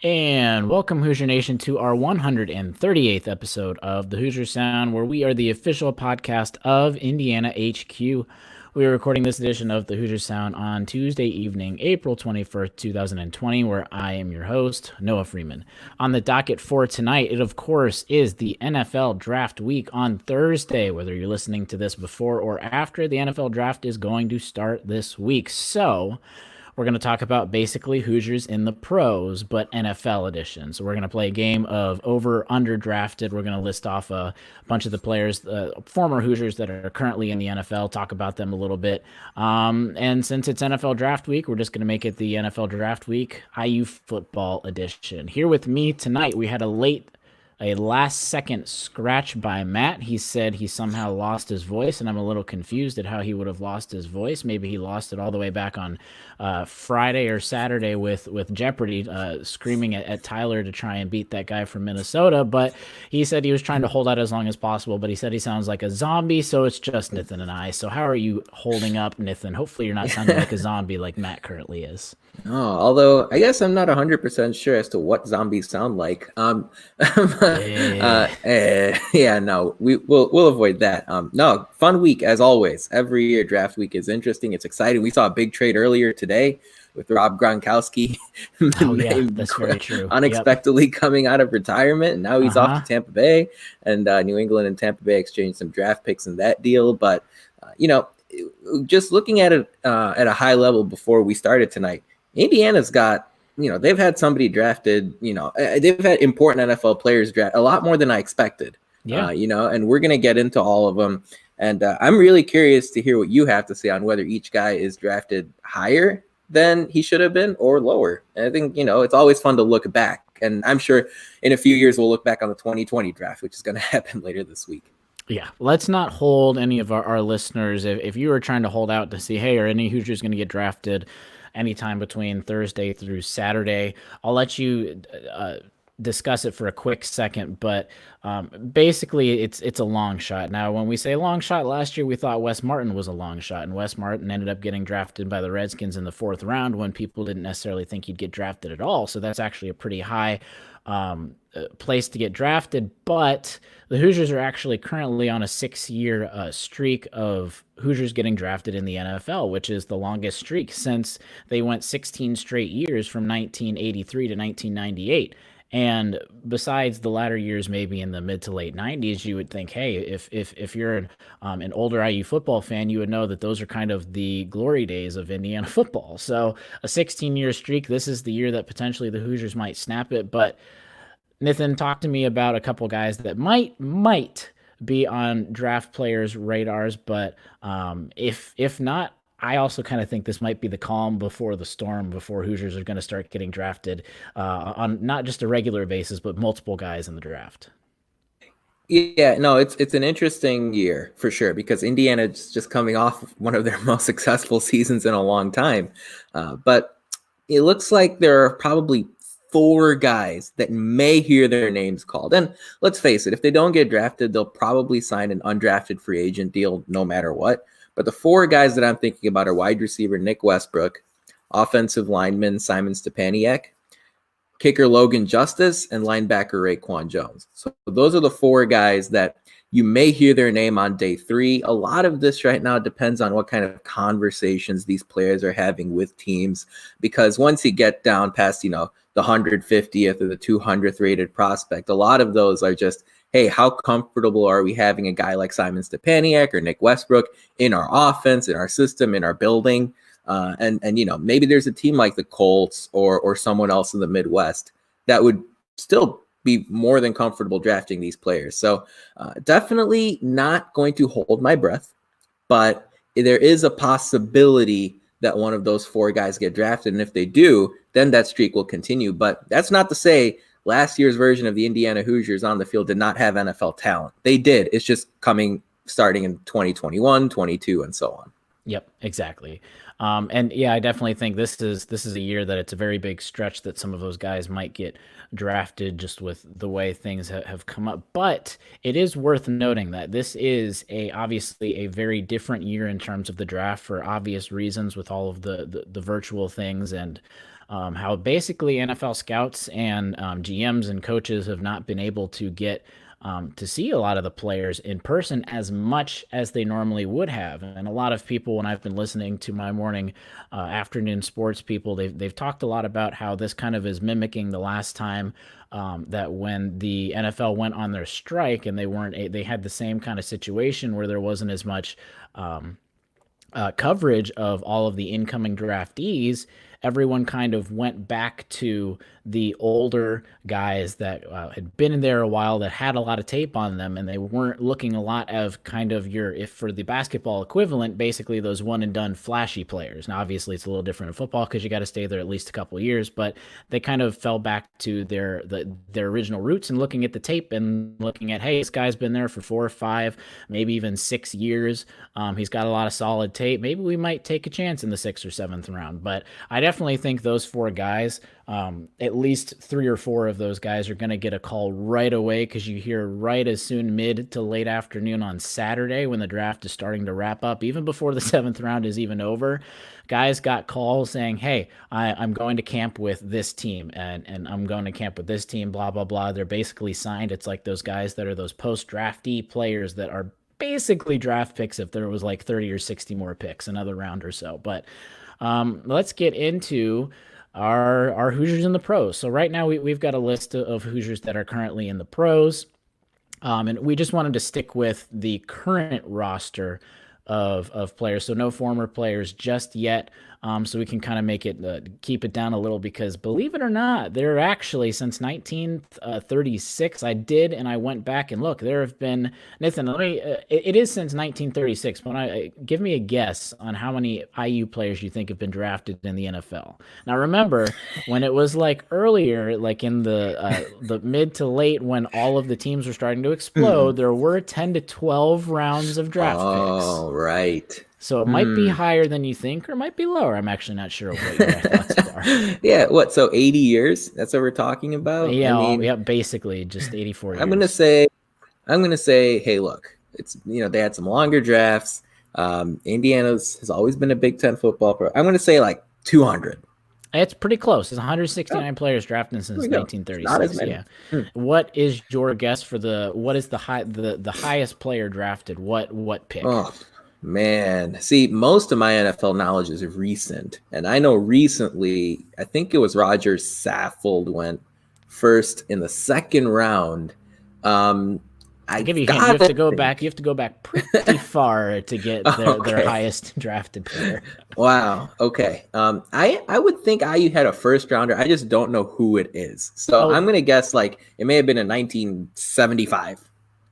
And welcome, Hoosier Nation, to our 138th episode of the Hoosier Sound, where we are the official podcast of Indiana HQ. We are recording this edition of the Hoosier Sound on Tuesday evening, April 21st, 2020, where I am your host, Noah Freeman. On the docket for tonight, it of course is the NFL Draft Week on Thursday. Whether you're listening to this before or after, the NFL Draft is going to start this week. So, we're going to talk about basically Hoosiers in the pros, but NFL edition. So we're going to play a game of over underdrafted. We're going to list off a bunch of the players, former Hoosiers that are currently in the NFL, talk about them a little bit. And since it's NFL Draft Week, we're just going to make it the NFL Draft Week IU football edition. Here with me tonight, we had a last second scratch by Matt. He said he somehow lost his voice, and I'm a little confused at how he would have lost his voice. Maybe he lost it all the way back on Friday or Saturday with Jeopardy, screaming at Tyler to try and beat that guy from Minnesota. But he said he was trying to hold out as long as possible, but he said he sounds like a zombie, so it's just Nathan and I. So how are you holding up, Nathan? Hopefully you're not sounding like a zombie like Matt currently is. Oh, although I guess I'm not 100% sure as to what zombies sound like. Yeah, no, we'll avoid that. No, fun week as always. Every year draft week is interesting. It's exciting. We saw a big trade earlier today with Rob Gronkowski. Oh yeah, that's very true. Unexpectedly coming out of retirement, and now he's off to Tampa Bay, and New England and Tampa Bay exchanged some draft picks in that deal. But just looking at it at a high level before we started tonight. Indiana's got, they've had somebody drafted, they've had important NFL players draft a lot more than I expected. Yeah. And we're going to get into all of them. And I'm really curious to hear what you have to say on whether each guy is drafted higher than he should have been or lower. And I think, it's always fun to look back. And I'm sure in a few years we'll look back on the 2020 draft, which is going to happen later this week. Yeah, let's not hold any of our listeners. If you are trying to hold out to see, hey, are any Hoosiers going to get drafted anytime between Thursday through Saturday, I'll let you discuss it for a quick second. But basically, it's a long shot. Now, when we say long shot, last year we thought Wes Martin was a long shot, and Wes Martin ended up getting drafted by the Redskins in the 4th round when people didn't necessarily think he'd get drafted at all. So that's actually a pretty high place to get drafted, but the Hoosiers are actually currently on a 6-year streak of Hoosiers getting drafted in the NFL, which is the longest streak since they went 16 straight years from 1983 to 1998. And besides the latter years, maybe in the mid to late 90s, you would think, hey, if you're an older IU football fan, you would know that those are kind of the glory days of Indiana football. So a 16-year streak, this is the year that potentially the Hoosiers might snap it. But Nathan, talk to me about a couple guys that might be on draft players' radars, but if not, I also kind of think this might be the calm before the storm, before Hoosiers are going to start getting drafted on not just a regular basis, but multiple guys in the draft. Yeah, no, it's an interesting year for sure because Indiana's just coming off one of their most successful seasons in a long time. But it looks like there are probably 4 guys that may hear their names called. And let's face it, if they don't get drafted, they'll probably sign an undrafted free agent deal no matter what. But the 4 guys that I'm thinking about are wide receiver Nick Westbrook, offensive lineman Simon Stepaniak, kicker Logan Justice, and linebacker Raekwon Jones. So those are the 4 guys that you may hear their name on day 3. A lot of this right now depends on what kind of conversations these players are having with teams, because once you get down past, the 150th or the 200th rated prospect, a lot of those are just, hey, how comfortable are we having a guy like Simon Stepaniak or Nick Westbrook in our offense, in our system, in our building? And maybe there's a team like the Colts or someone else in the Midwest that would still be more than comfortable drafting these players. So definitely not going to hold my breath, but there is a possibility that one of those 4 guys get drafted. And if they do, then that streak will continue. But that's not to say last year's version of the Indiana Hoosiers on the field did not have NFL talent. They did. It's just starting in 2021, 22, and so on. Yep, exactly. And yeah, I definitely think this is a year that it's a very big stretch that some of those guys might get drafted just with the way things have come up. But it is worth noting that this is a obviously a very different year in terms of the draft for obvious reasons with all of the virtual things and how basically NFL scouts and GMs and coaches have not been able to see a lot of the players in person as much as they normally would have. And a lot of people, when I've been listening to my morning, afternoon sports people, they've talked a lot about how this kind of is mimicking the last time that when the NFL went on their strike and they had the same kind of situation where there wasn't as much coverage of all of the incoming draftees, everyone kind of went back to the older guys that had been in there a while that had a lot of tape on them, and they weren't looking a lot of kind of if for the basketball equivalent, basically those one and done flashy players. Now, obviously, it's a little different in football because you got to stay there at least a couple of years, but they kind of fell back to their original roots and looking at the tape and looking at, hey, this guy's been there for 4 or 5, maybe even 6 years. He's got a lot of solid tape. Maybe we might take a chance in the 6th or 7th round, but I definitely think those 4 guys, at least 3 or 4 of those guys are going to get a call right away because you hear right as soon mid to late afternoon on Saturday when the draft is starting to wrap up, even before the 7th round is even over. Guys got calls saying, hey, I'm going to camp with this team and I'm going to camp with this team, blah, blah, blah. They're basically signed. It's like those guys that are those post-draftee players that are basically draft picks if there was like 30 or 60 more picks another round or so. But let's get into our Hoosiers in the pros. So right now we've got a list of Hoosiers that are currently in the pros. And we just wanted to stick with the current roster of players. So no former players just yet. So we can kind of make it keep it down a little because believe it or not, there are actually since 1936. I went back and look. There have been Nathan. It is since 1936. But give me a guess on how many IU players you think have been drafted in the NFL. Now remember when it was like earlier, like in the mid to late when all of the teams were starting to explode, there were 10 to 12 rounds of draft picks. Oh, right. So it might be higher than you think, or it might be lower. I'm actually not sure what your thoughts are. Yeah, what? So 80 years? That's what we're talking about? Yeah, I mean, yeah, basically just 84 years. I'm gonna say, hey, look, it's they had some longer drafts. Indiana has always been a Big Ten football pro. I'm gonna say like 200. It's pretty close. It's 169 players drafted since 1936. Not as many. Yeah. What is your guess for what is the highest player drafted? What pick? Oh, man. See, most of my NFL knowledge is recent. And I know recently, I think it was Roger Saffold went first in the 2nd round. I'll give you a hint. You have to go back. You have to go back pretty far to get their highest drafted player. Wow. Okay. I would think IU had a 1st rounder. I just don't know who it is. So I'm gonna guess like it may have been in 1975.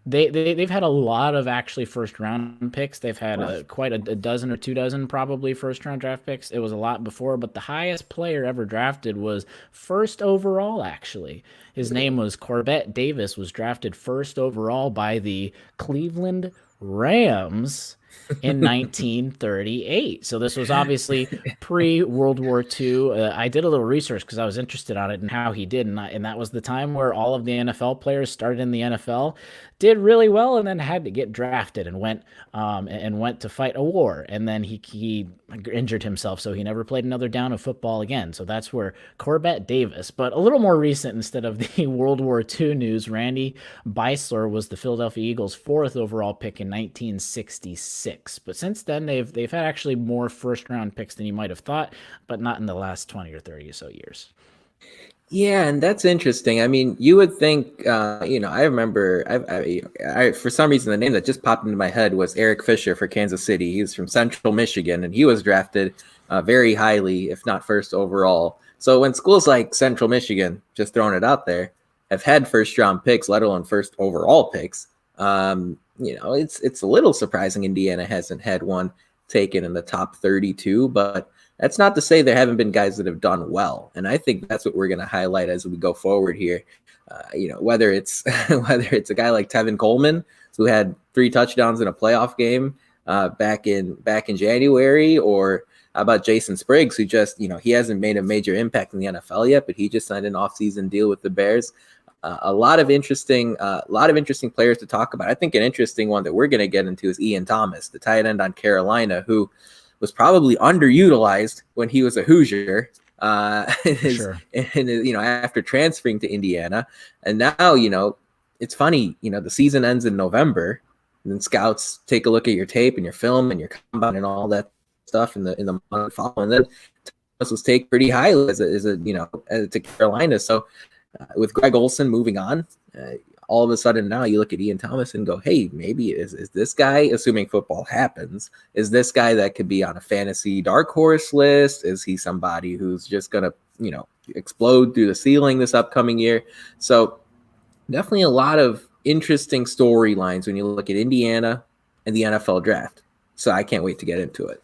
They've had a lot of actually 1st-round picks. They've had quite a dozen or 2 dozen probably 1st-round draft picks. It was a lot before, but the highest player ever drafted was 1st overall, actually. His name was Corbett Davis, was drafted 1st overall by the Cleveland Rams in 1938. So this was obviously pre-World War II. I did a little research because I was interested on it and how he did, and that was the time where all of the NFL players started in the NFL, did really well, and then had to get drafted and went to fight a war, and then he injured himself, so he never played another down of football again. So that's where Corbett Davis. But a little more recent, instead of the World War II news, Randy Beisler was the Philadelphia Eagles' 4th overall pick in 1966. But since then, they've had actually more 1st-round picks than you might have thought, but not in the last 20 or 30 or so years. Yeah, and that's interesting. I mean, you would think, I remember, I for some reason, the name that just popped into my head was Eric Fisher for Kansas City. He was from Central Michigan, and he was drafted very highly, if not 1st overall. So when schools like Central Michigan, just throwing it out there, have had 1st-round picks, let alone 1st overall picks, it's a little surprising Indiana hasn't had one taken in the top 32, but that's not to say there haven't been guys that have done well. And I think that's what we're going to highlight as we go forward here. Whether it's a guy like Tevin Coleman, who had 3 touchdowns in a playoff game back in January, or How about Jason Spriggs, who just, he hasn't made a major impact in the NFL yet, but he just signed an offseason deal with the Bears. A lot of interesting players to talk about. I think an interesting one that we're going to get into is Ian Thomas, the tight end on Carolina, who was probably underutilized when he was a Hoosier. Sure. After transferring to Indiana, and now, it's funny, the season ends in November, and then scouts take a look at your tape and your film and your combine and all that stuff in the month following. And then Thomas was taken pretty highly as to Carolina. So with Greg Olsen moving on, all of a sudden now you look at Ian Thomas and go, hey, maybe is this guy, assuming football happens, is this guy that could be on a fantasy dark horse list? Is he somebody who's just going to, explode through the ceiling this upcoming year? So definitely a lot of interesting storylines when you look at Indiana and the NFL draft. So I can't wait to get into it.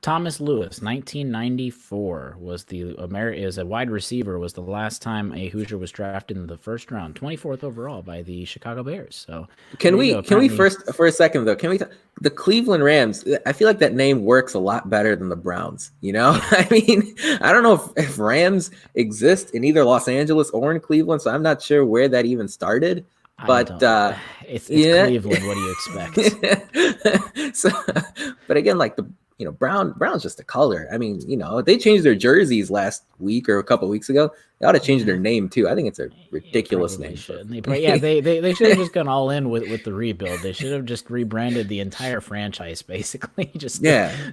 Thomas Lewis, 1994, was as a wide receiver, was the last time a Hoosier was drafted in the first round, 24th overall by the Chicago Bears. So can we first, for a second though, the Cleveland Rams? I feel like that name works a lot better than the Browns. I mean, I don't know if Rams exist in either Los Angeles or in Cleveland, so I'm not sure where that even started. But it's Cleveland. What do you expect? So, but again, like Brown's just a color. I mean, they changed their jerseys last week or a couple of weeks ago. They ought to change their name too. I think it's a ridiculous name. They should have just gone all in with the rebuild. They should have just rebranded the entire franchise, basically. Just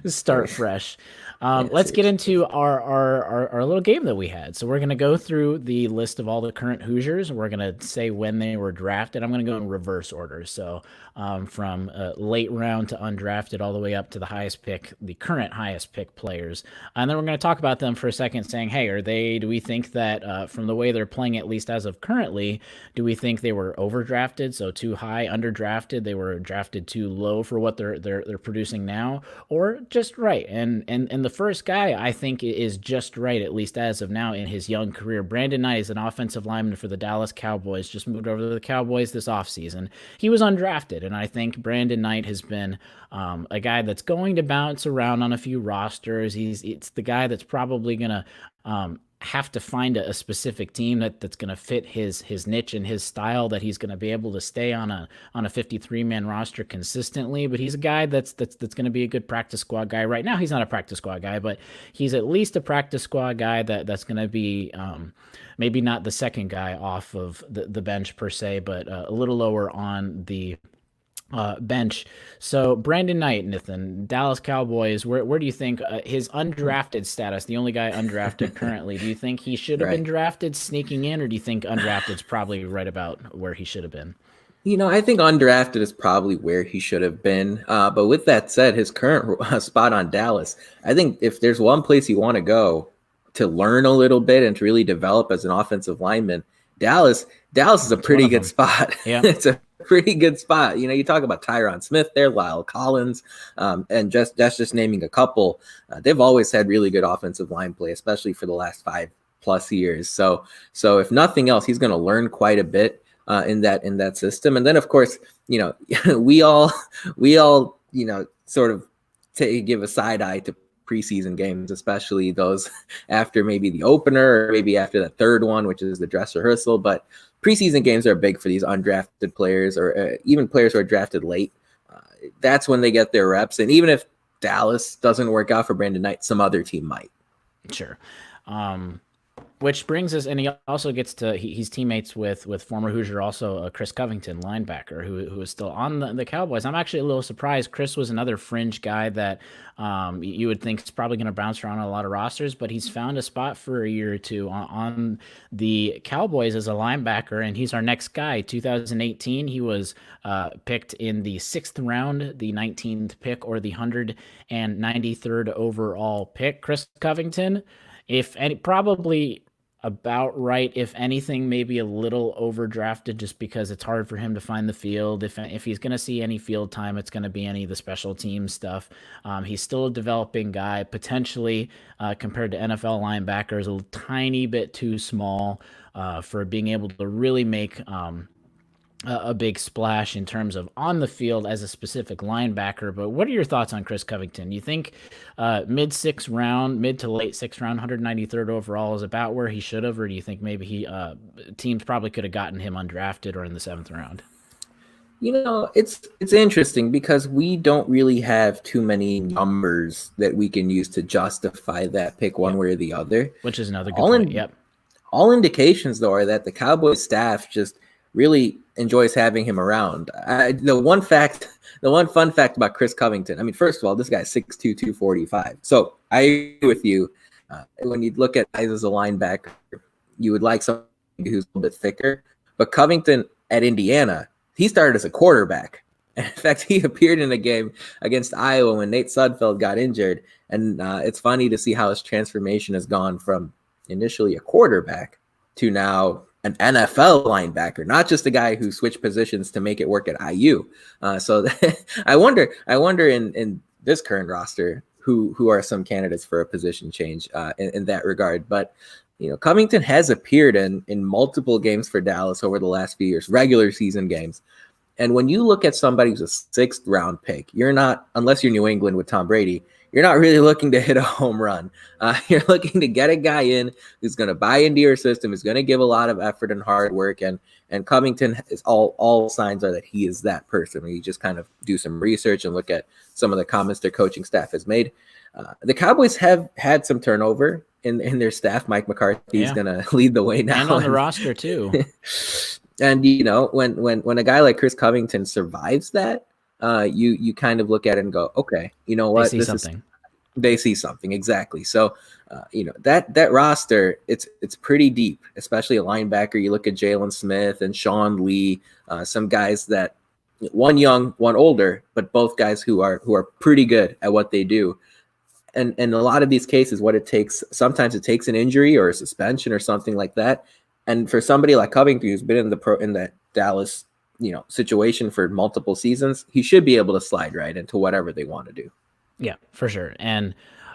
start fresh. Let's get into our little game that we had. So we're going to go through the list of all the current Hoosiers. We're going to say when they were drafted. I'm going to go in reverse order. So from late round to undrafted all the way up to the current highest pick players. And then we're going to talk about them for a second, saying, hey, do we think that from the way they're playing, at least as of currently, do we think they were overdrafted, so too high, underdrafted, they were drafted too low for what they're producing now, or just right? And the first guy I think is just right, at least as of now in his young career. Brandon Knight is an offensive lineman for the Dallas Cowboys, just moved over to the Cowboys this offseason. He was undrafted, and I think Brandon Knight has been a guy that's going to bounce around on a few rosters. It's the guy that's probably going to have to find a specific team that's going to fit his niche and his style, that he's going to be able to stay on a 53-man roster consistently. But he's a guy that's going to be a good practice squad guy. Right now he's not a practice squad guy, but he's at least a practice squad guy that's going to be maybe not the second guy off of the bench per se, but a little lower on the bench. So Brandon Knight, Nathan, Dallas Cowboys, where do you think his undrafted status, the only guy undrafted currently, do you think he should have been drafted sneaking in, or do you think undrafted is probably right about where he should have been? I think undrafted is probably where he should have been. But with that said, his current spot on Dallas, I think if there's one place you want to go to learn a little bit and to really develop as an offensive lineman, Dallas is a pretty good spot. Yeah. It's a pretty good spot. You talk about Tyron Smith there, Lyle Collins, and that's just naming a couple. They've always had really good offensive line play, especially for the last 5+ years. So if nothing else, he's going to learn quite a bit in that system. And then of course, we all sort of give a side eye to preseason games, especially those after maybe the opener or maybe after the third one, which is the dress rehearsal. But preseason games are big for these undrafted players, or even players who are drafted late. That's when they get their reps. And even if Dallas doesn't work out for Brandon Knight, some other team might. Sure. Which brings us, and he also gets to, he's teammates with former Hoosier, also Chris Covington, linebacker, who is still on the Cowboys. I'm actually a little surprised. Chris was another fringe guy that you would think is probably going to bounce around on a lot of rosters, but he's found a spot for a year or two on the Cowboys as a linebacker, and he's our next guy. 2018, he was picked in the 6th round, the 19th pick, or the 193rd overall pick. Chris Covington, probably about right. If anything, maybe a little overdrafted, just because it's hard for him to find the field. If he's going to see any field time, it's going to be any of the special team stuff. He's still a developing guy, potentially compared to NFL linebackers, a tiny bit too small for being able to really make a big splash in terms of on the field as a specific linebacker. But what are your thoughts on Chris Covington? You think mid to late sixth round, 193rd overall is about where he should have, or do you think maybe teams probably could have gotten him undrafted or in the seventh round? It's interesting because we don't really have too many numbers that we can use to justify that pick one Yep. way or the other. Which is another good All point. in Yep. all indications though are that the Cowboys staff just really enjoys having him around. The one fun fact about Chris Covington, I mean, first of all, this guy's 6'2", 245. So I agree with you. When you look at guys as a linebacker, you would like somebody who's a little bit thicker. But Covington at Indiana, he started as a quarterback. In fact, he appeared in a game against Iowa when Nate Sudfeld got injured. And it's funny to see how his transformation has gone from initially a quarterback to now an NFL linebacker, not just a guy who switched positions to make it work at IU. So I wonder in this current roster who are some candidates for a position change in that regard. But Covington has appeared in multiple games for Dallas over the last few years, regular season games. And when you look at somebody who's a sixth round pick, you're not, unless you're New England with Tom Brady, you're not really looking to hit a home run. You're looking to get a guy in who's going to buy into your system, who's going to give a lot of effort and hard work. And Covington is all signs are that he is that person. When you just kind of do some research and look at some of the comments their coaching staff has made. The Cowboys have had some turnover in their staff. Mike McCarthy is going to lead the way now. And on the roster too. And when a guy like Chris Covington survives that, you kind of look at it and go, okay, you know what? They see something exactly. So, that roster, it's pretty deep, especially a linebacker. You look at Jalen Smith and Sean Lee, some guys that one young, one older, but both guys who are pretty good at what they do. And in a lot of these cases, sometimes it takes an injury or a suspension or something like that. And for somebody like Covington, who's been in the Dallas, situation for multiple seasons, he should be able to slide right into whatever they want to do. Yeah, for sure. And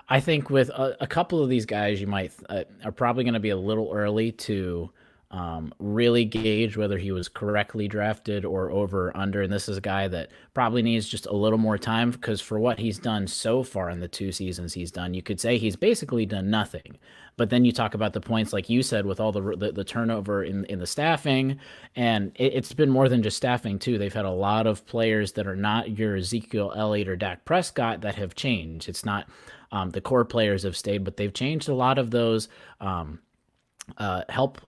I think with a couple of these guys, you might are probably going to be a little early to really gauge whether he was correctly drafted or over or under. And this is a guy that probably needs just a little more time because for what he's done so far in the 2 seasons he's done, you could say he's basically done nothing. But then you talk about the points, like you said, with all the turnover in the staffing, and it's been more than just staffing too. They've had a lot of players that are not your Ezekiel Elliott or Dak Prescott that have changed. It's not the core players have stayed, but they've changed a lot of those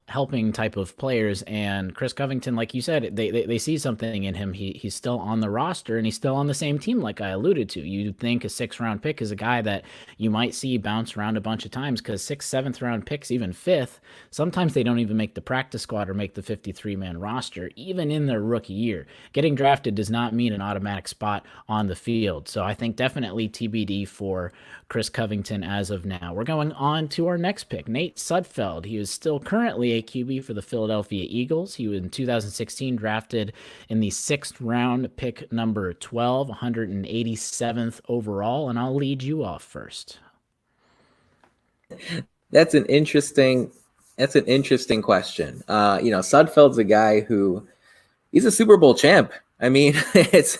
helping type of players. And Chris Covington, like you said, they see something in him. He's still on the roster and he's still on the same team, like I alluded to. You'd think a 6th round pick is a guy that you might see bounce around a bunch of times because 6th, 7th round picks, even 5th, sometimes they don't even make the practice squad or make the 53-man roster, even in their rookie year. Getting drafted does not mean an automatic spot on the field. So I think definitely TBD for Chris Covington as of now. We're going on to our next pick, Nate Sudfeld. He is still currently a QB for the Philadelphia Eagles. He was in 2016 drafted in the 6th round, pick number 12, 187th overall, and I'll lead you off first. That's an interesting question. Sudfeld's a guy who he's a Super Bowl champ. I mean, it's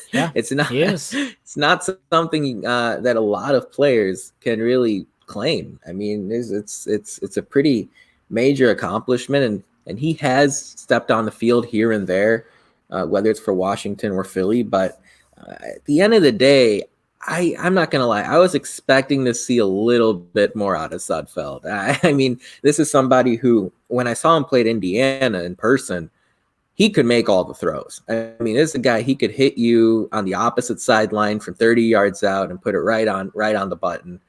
not something that a lot of players can really claim. I mean, it's a pretty major accomplishment, and he has stepped on the field here and there, whether it's for Washington or Philly. But at the end of the day, I'm not gonna lie, I was expecting to see a little bit more out of Sudfeld. I mean, this is somebody who, when I saw him play at Indiana in person, he could make all the throws. I mean, this is a guy, he could hit you on the opposite sideline from 30 yards out and put it right on the button.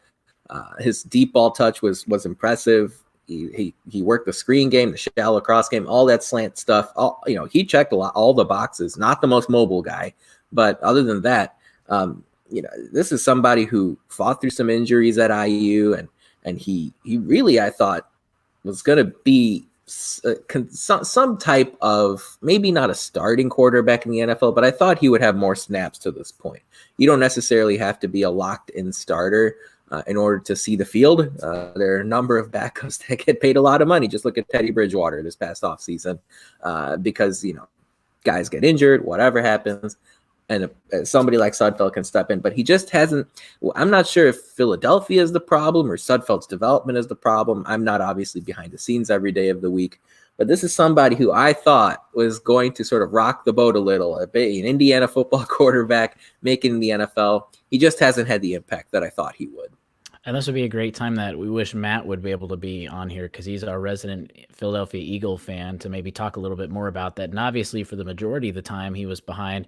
His deep ball touch was impressive. He worked the screen game, the shallow cross game, all that slant stuff. He checked all the boxes. Not the most mobile guy, but other than that, this is somebody who fought through some injuries at IU, and he really, I thought, was going to be some type of, maybe not a starting quarterback in the NFL, but I thought he would have more snaps to this point. You don't necessarily have to be a locked-in starter in order to see the field. There are a number of backups that get paid a lot of money. Just look at Teddy Bridgewater this past offseason because, guys get injured, whatever happens, and somebody like Sudfeld can step in. But he just hasn't. Well, I'm not sure if Philadelphia is the problem or Sudfeld's development is the problem. I'm not obviously behind the scenes every day of the week. But this is somebody who I thought was going to sort of rock the boat a little, an Indiana football quarterback making the NFL. He just hasn't had the impact that I thought he would. And this would be a great time that we wish Matt would be able to be on here because he's our resident Philadelphia Eagle fan to maybe talk a little bit more about that. And obviously, for the majority of the time, he was behind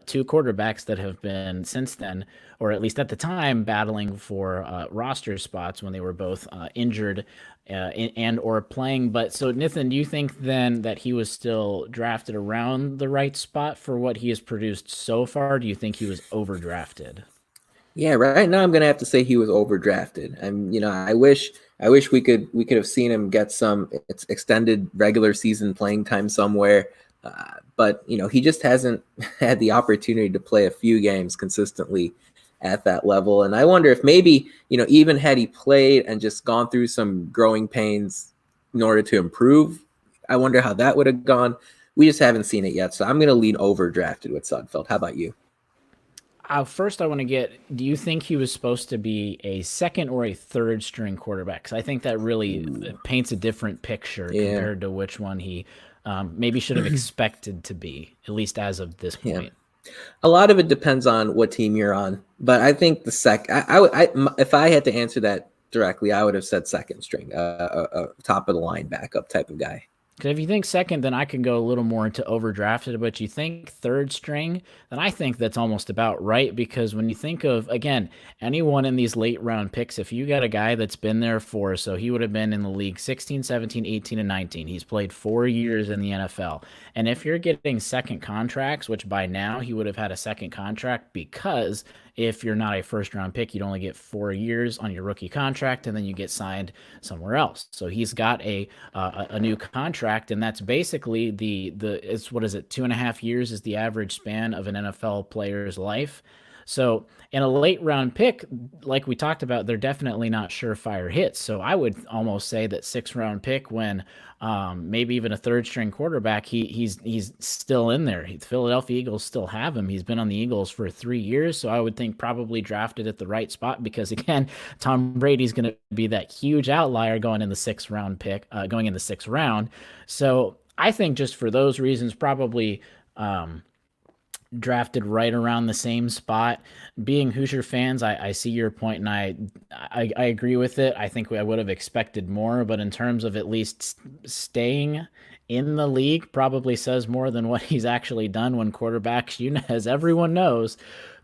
two quarterbacks that have been since then, or at least at the time, battling for roster spots when they were both injured and or playing. But so, Nathan, do you think then that he was still drafted around the right spot for what he has produced so far? Do you think he was overdrafted? Yeah, right now I'm gonna have to say he was overdrafted. I wish we could have seen him get some extended regular season playing time somewhere, but he just hasn't had the opportunity to play a few games consistently at that level. And I wonder if maybe even had he played and just gone through some growing pains in order to improve, I wonder how that would have gone. We just haven't seen it yet, so I'm gonna lean overdrafted with Sudfeld. How about you? First, I want to get, do you think he was supposed to be a second or a third string quarterback? Because I think that really paints a different picture Yeah. compared to which one he maybe should have expected to be, at least as of this point. A lot of it depends on what team you're on, but I think if I had to answer that directly, I would have said second string, top of the line backup type of guy. Because if you think second, then I can go a little more into overdrafted. But you think third string, then I think that's almost about right. Because when you think of, again, anyone in these late round picks, if you got a guy that's been there so he would have been in the league 16, 17, 18, and 19. He's played 4 years in the NFL. And if you're getting second contracts, which by now he would have had a second contract because if you're not a first round pick, you'd only get 4 years on your rookie contract, and then you get signed somewhere else. So he's got a new contract, and that's basically it's what is it, 2.5 years is the average span of an NFL player's life. So in a late round pick, like we talked about, they're definitely not surefire hits. So I would almost say that 6th round pick, when maybe even a third string quarterback, he's still in there. The Philadelphia Eagles still have him. He's been on the Eagles for 3 years. So I would think probably drafted at the right spot because, again, Tom Brady's going to be that huge outlier going in the 6th round pick, going in the 6th round. So I think just for those reasons, probably drafted right around the same spot. Being Hoosier fans, I see your point, and I agree with it. I think I would have expected more, but in terms of at least staying in the league, probably says more than what he's actually done. When quarterbacks, as everyone knows,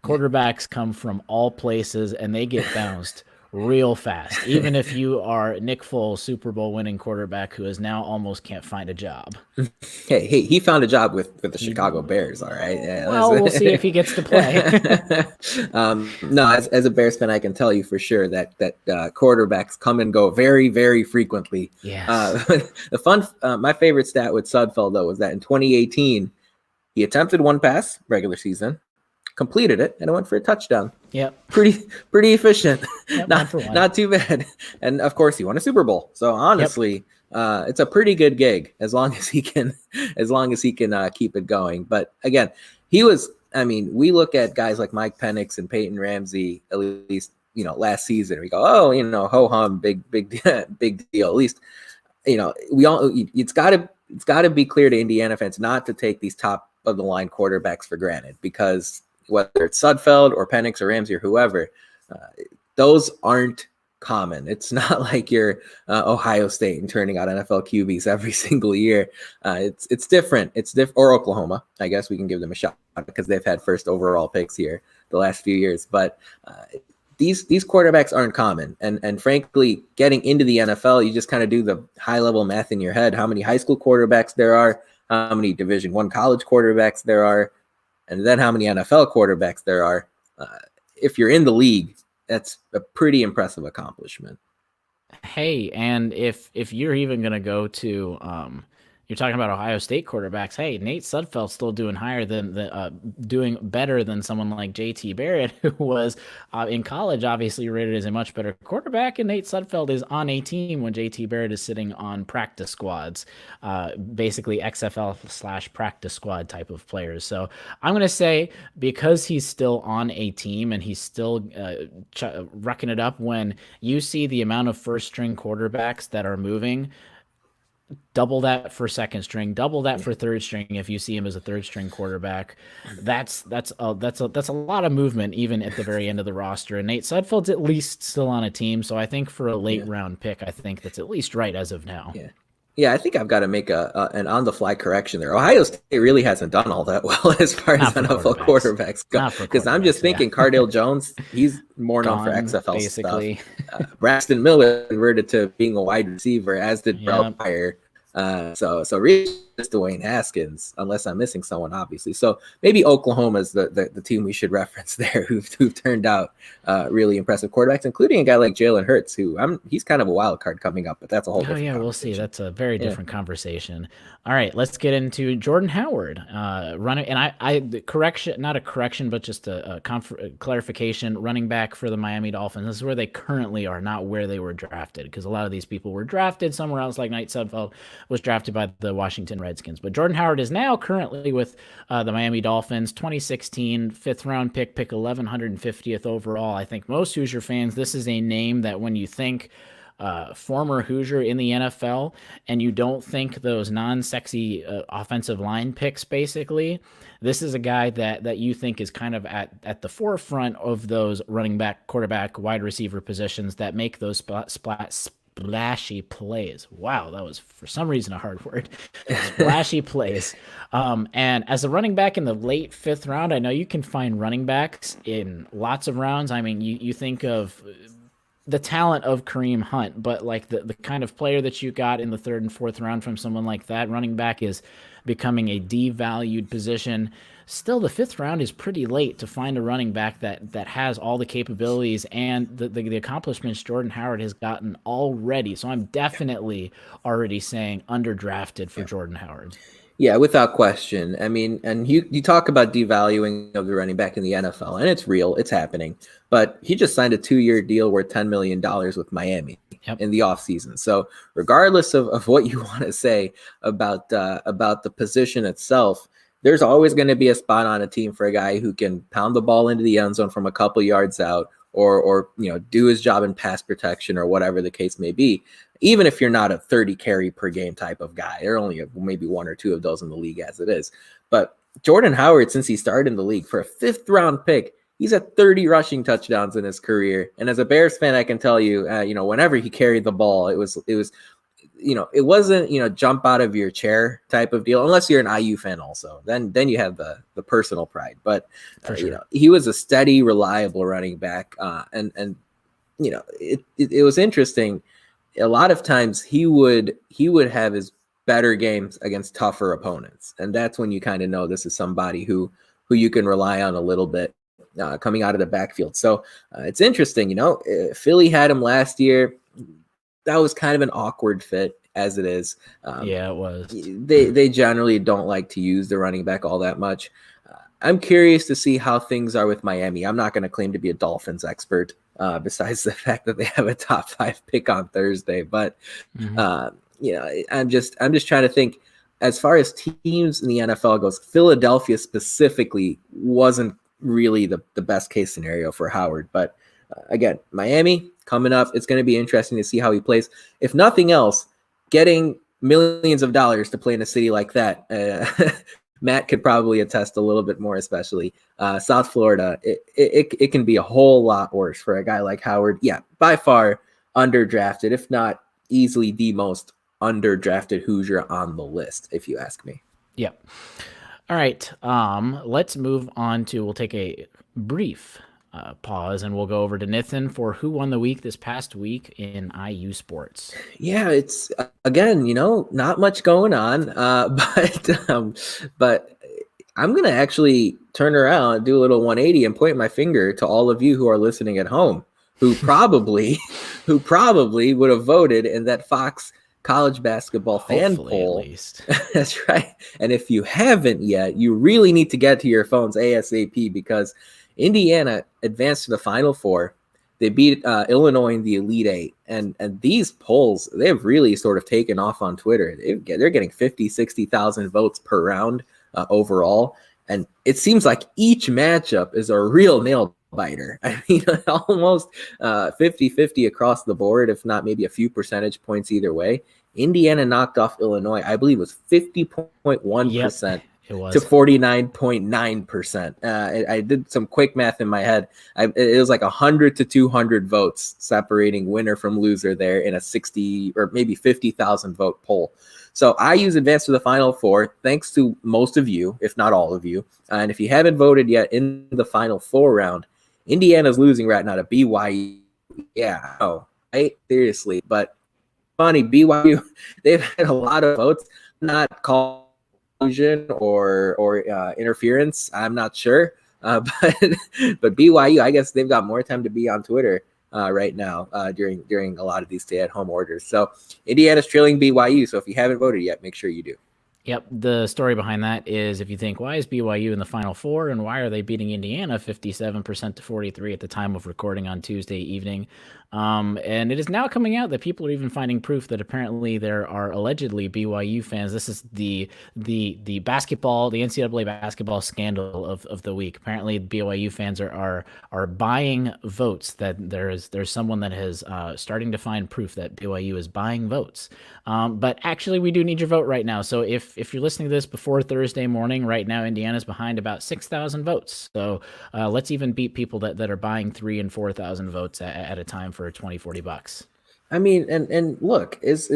quarterbacks come from all places and they get bounced real fast. Even if you are Nick Foles, Super Bowl winning quarterback who is now almost can't find a job. Hey, he found a job with the Chicago Bears. All right. Yeah, well, we'll see if he gets to play. No, as a Bears fan, I can tell you for sure that quarterbacks come and go very, very frequently. Yes. My favorite stat with Sudfeld though was that in 2018 he attempted one pass regular season, completed it, and it went for a touchdown. Yep. Pretty efficient. Yep, not too bad. And of course he won a Super Bowl. So honestly, it's a pretty good gig as long as he can keep it going. But again, we look at guys like Mike Penix and Peyton Ramsey, at least, last season. We go, oh, ho hum, big deal. At least, it's gotta be clear to Indiana fans not to take these top of the line quarterbacks for granted, because whether it's Sudfeld or Penix or Ramsey or whoever, those aren't common. It's not like you're Ohio State and turning out NFL QBs every single year. It's different. Or Oklahoma. I guess we can give them a shot because they've had first overall picks here the last few years. But these quarterbacks aren't common. And frankly, getting into the NFL, you just kind of do the high level math in your head. How many high school quarterbacks there are, how many Division I college quarterbacks there are, and then how many NFL quarterbacks there are. If you're in the league, that's a pretty impressive accomplishment. Hey, and if you're even going to go to, you're talking about Ohio State quarterbacks. Hey, Nate Sudfeld's still doing doing better than someone like JT Barrett, who was in college obviously rated as a much better quarterback, and Nate Sudfeld is on a team when JT Barrett is sitting on practice squads, basically XFL/practice squad type of players. So I'm gonna say because he's still on a team and he's still wrecking it up. When you see the amount of first string quarterbacks that are moving, double that for second string, double that for third string. If you see him as a third string quarterback, that's a lot of movement even at the very end of the roster. And Nate Sudfeld's at least still on a team, so I think for a late round pick, I think that's at least right as of now. Yeah, I think I've got to make an on-the-fly correction there. Ohio State really hasn't done all that well as far as NFL quarterbacks go. Because I'm just thinking Cardale Jones, he's more known for XFL basically stuff. Braxton Miller converted to being a wide receiver, as did Brell Pryor. So really just Dwayne Haskins, unless I'm missing someone, obviously. So maybe Oklahoma's the team we should reference there, who've turned out really impressive quarterbacks, including a guy like Jalen Hurts, he's kind of a wild card coming up, but that's a whole different conversation. We'll see. That's a very different conversation. All right, let's get into Jordan Howard running, and correction, not a correction, but just a clarification. Running back for the Miami Dolphins. This is where they currently are, not where they were drafted, because a lot of these people were drafted somewhere else. Like Nate Sudfeld was drafted by the Washington Redskins, but Jordan Howard is now currently with the Miami Dolphins. 2016 fifth round pick 1150th overall. I think most Hoosier fans, this is a name that when you think former Hoosier in the NFL, and you don't think those non-sexy offensive line picks, basically, this is a guy that you think is kind of at the forefront of those running back, quarterback, wide receiver positions that make those splashy plays. Wow, that was for some reason a hard word. Splashy plays. And as a running back in the late fifth round, I know you can find running backs in lots of rounds. I mean, you think of the talent of Kareem Hunt, but like the kind of player that you got in the third and fourth round from someone like that, running back is becoming a devalued position. Still, the fifth round is pretty late to find a running back that has all the capabilities and the accomplishments Jordan Howard has gotten already. So I'm definitely already saying underdrafted for Jordan Howard. Yeah, without question. I mean, and you talk about devaluing of the running back in the NFL, and it's real, it's happening. But he just signed a 2-year deal worth $10 million with Miami in the offseason. So regardless of what you want to say about the position itself, there's always going to be a spot on a team for a guy who can pound the ball into the end zone from a couple yards out, or do his job in pass protection or whatever the case may be. Even if you're not a 30 carry per game type of guy, there are only maybe one or two of those in the league as it is. But Jordan Howard, since he started in the league for a fifth round pick, he's at 30 rushing touchdowns in his career. And as a Bears fan, I can tell you, whenever he carried the ball, it wasn't, jump out of your chair type of deal, unless you're an IU fan also. Then you have the personal pride. But he was a steady, reliable running back. It was interesting. A lot of times he would have his better games against tougher opponents. And that's when you kind of know this is somebody who you can rely on a little bit coming out of the backfield. So it's interesting, Philly had him last year. That was kind of an awkward fit as it is. It was. They generally don't like to use the running back all that much. I'm curious to see how things are with Miami. I'm not going to claim to be a Dolphins expert, besides the fact that they have a top 5 pick on Thursday. But I'm just trying to think, as far as teams in the NFL goes, Philadelphia specifically wasn't really the best case scenario for Howard. But again, Miami coming up, it's going to be interesting to see how he plays. If nothing else, getting millions of dollars to play in a city like that, Matt could probably attest a little bit more, especially South Florida. It can be a whole lot worse for a guy like Howard. Yeah, by far underdrafted, if not easily the most underdrafted Hoosier on the list, if you ask me. Yep. All right. Let's move on to, we'll take a brief pause and we'll go over to Nathan for who won the week this past week in IU sports. Yeah, it's again, not much going on, but I'm going to actually turn around, do a little 180 and point my finger to all of you who are listening at home, who probably would have voted in that Fox college basketball fan Hopefully, at poll. least. That's right. And if you haven't yet, you really need to get to your phones ASAP because Indiana advanced to the Final Four. They beat Illinois in the Elite Eight. And these polls, they've really sort of taken off on Twitter. They're getting 50, 60,000 votes per round overall. And it seems like each matchup is a real nail biter. I mean, almost 50-50 across the board, if not maybe a few percentage points either way. Indiana knocked off Illinois, I believe it was 50.1% Yep, it to was. 49.9%. I did some quick math in my head. It was like 100 to 200 votes separating winner from loser there in a 60 or maybe 50,000 vote poll. So I use Advance to the Final Four thanks to most of you, if not all of you. And if you haven't voted yet in the Final Four round, Indiana's losing right now to BYU. Yeah, oh, right? Seriously. But funny, BYU, they've had a lot of votes, not collusion or interference. I'm not sure. But BYU, I guess they've got more time to be on Twitter right now during a lot of these stay-at-home orders. So Indiana's trailing BYU. So if you haven't voted yet, make sure you do. Yep. The story behind that is if you think, why is BYU in the Final Four and why are they beating Indiana 57% to 43 at the time of recording on Tuesday evening? And it is now coming out that people are even finding proof that apparently there are allegedly BYU fans. This is the basketball, the NCAA basketball scandal of the week. Apparently, BYU fans are buying votes. That there's someone that is starting to find proof that BYU is buying votes. But actually, we do need your vote right now. So if you're listening to this before Thursday morning, right now Indiana's behind about 6,000 votes. So let's even beat people that are buying 3,000 and 4,000 votes at a time for $20-$40. I mean, and look, is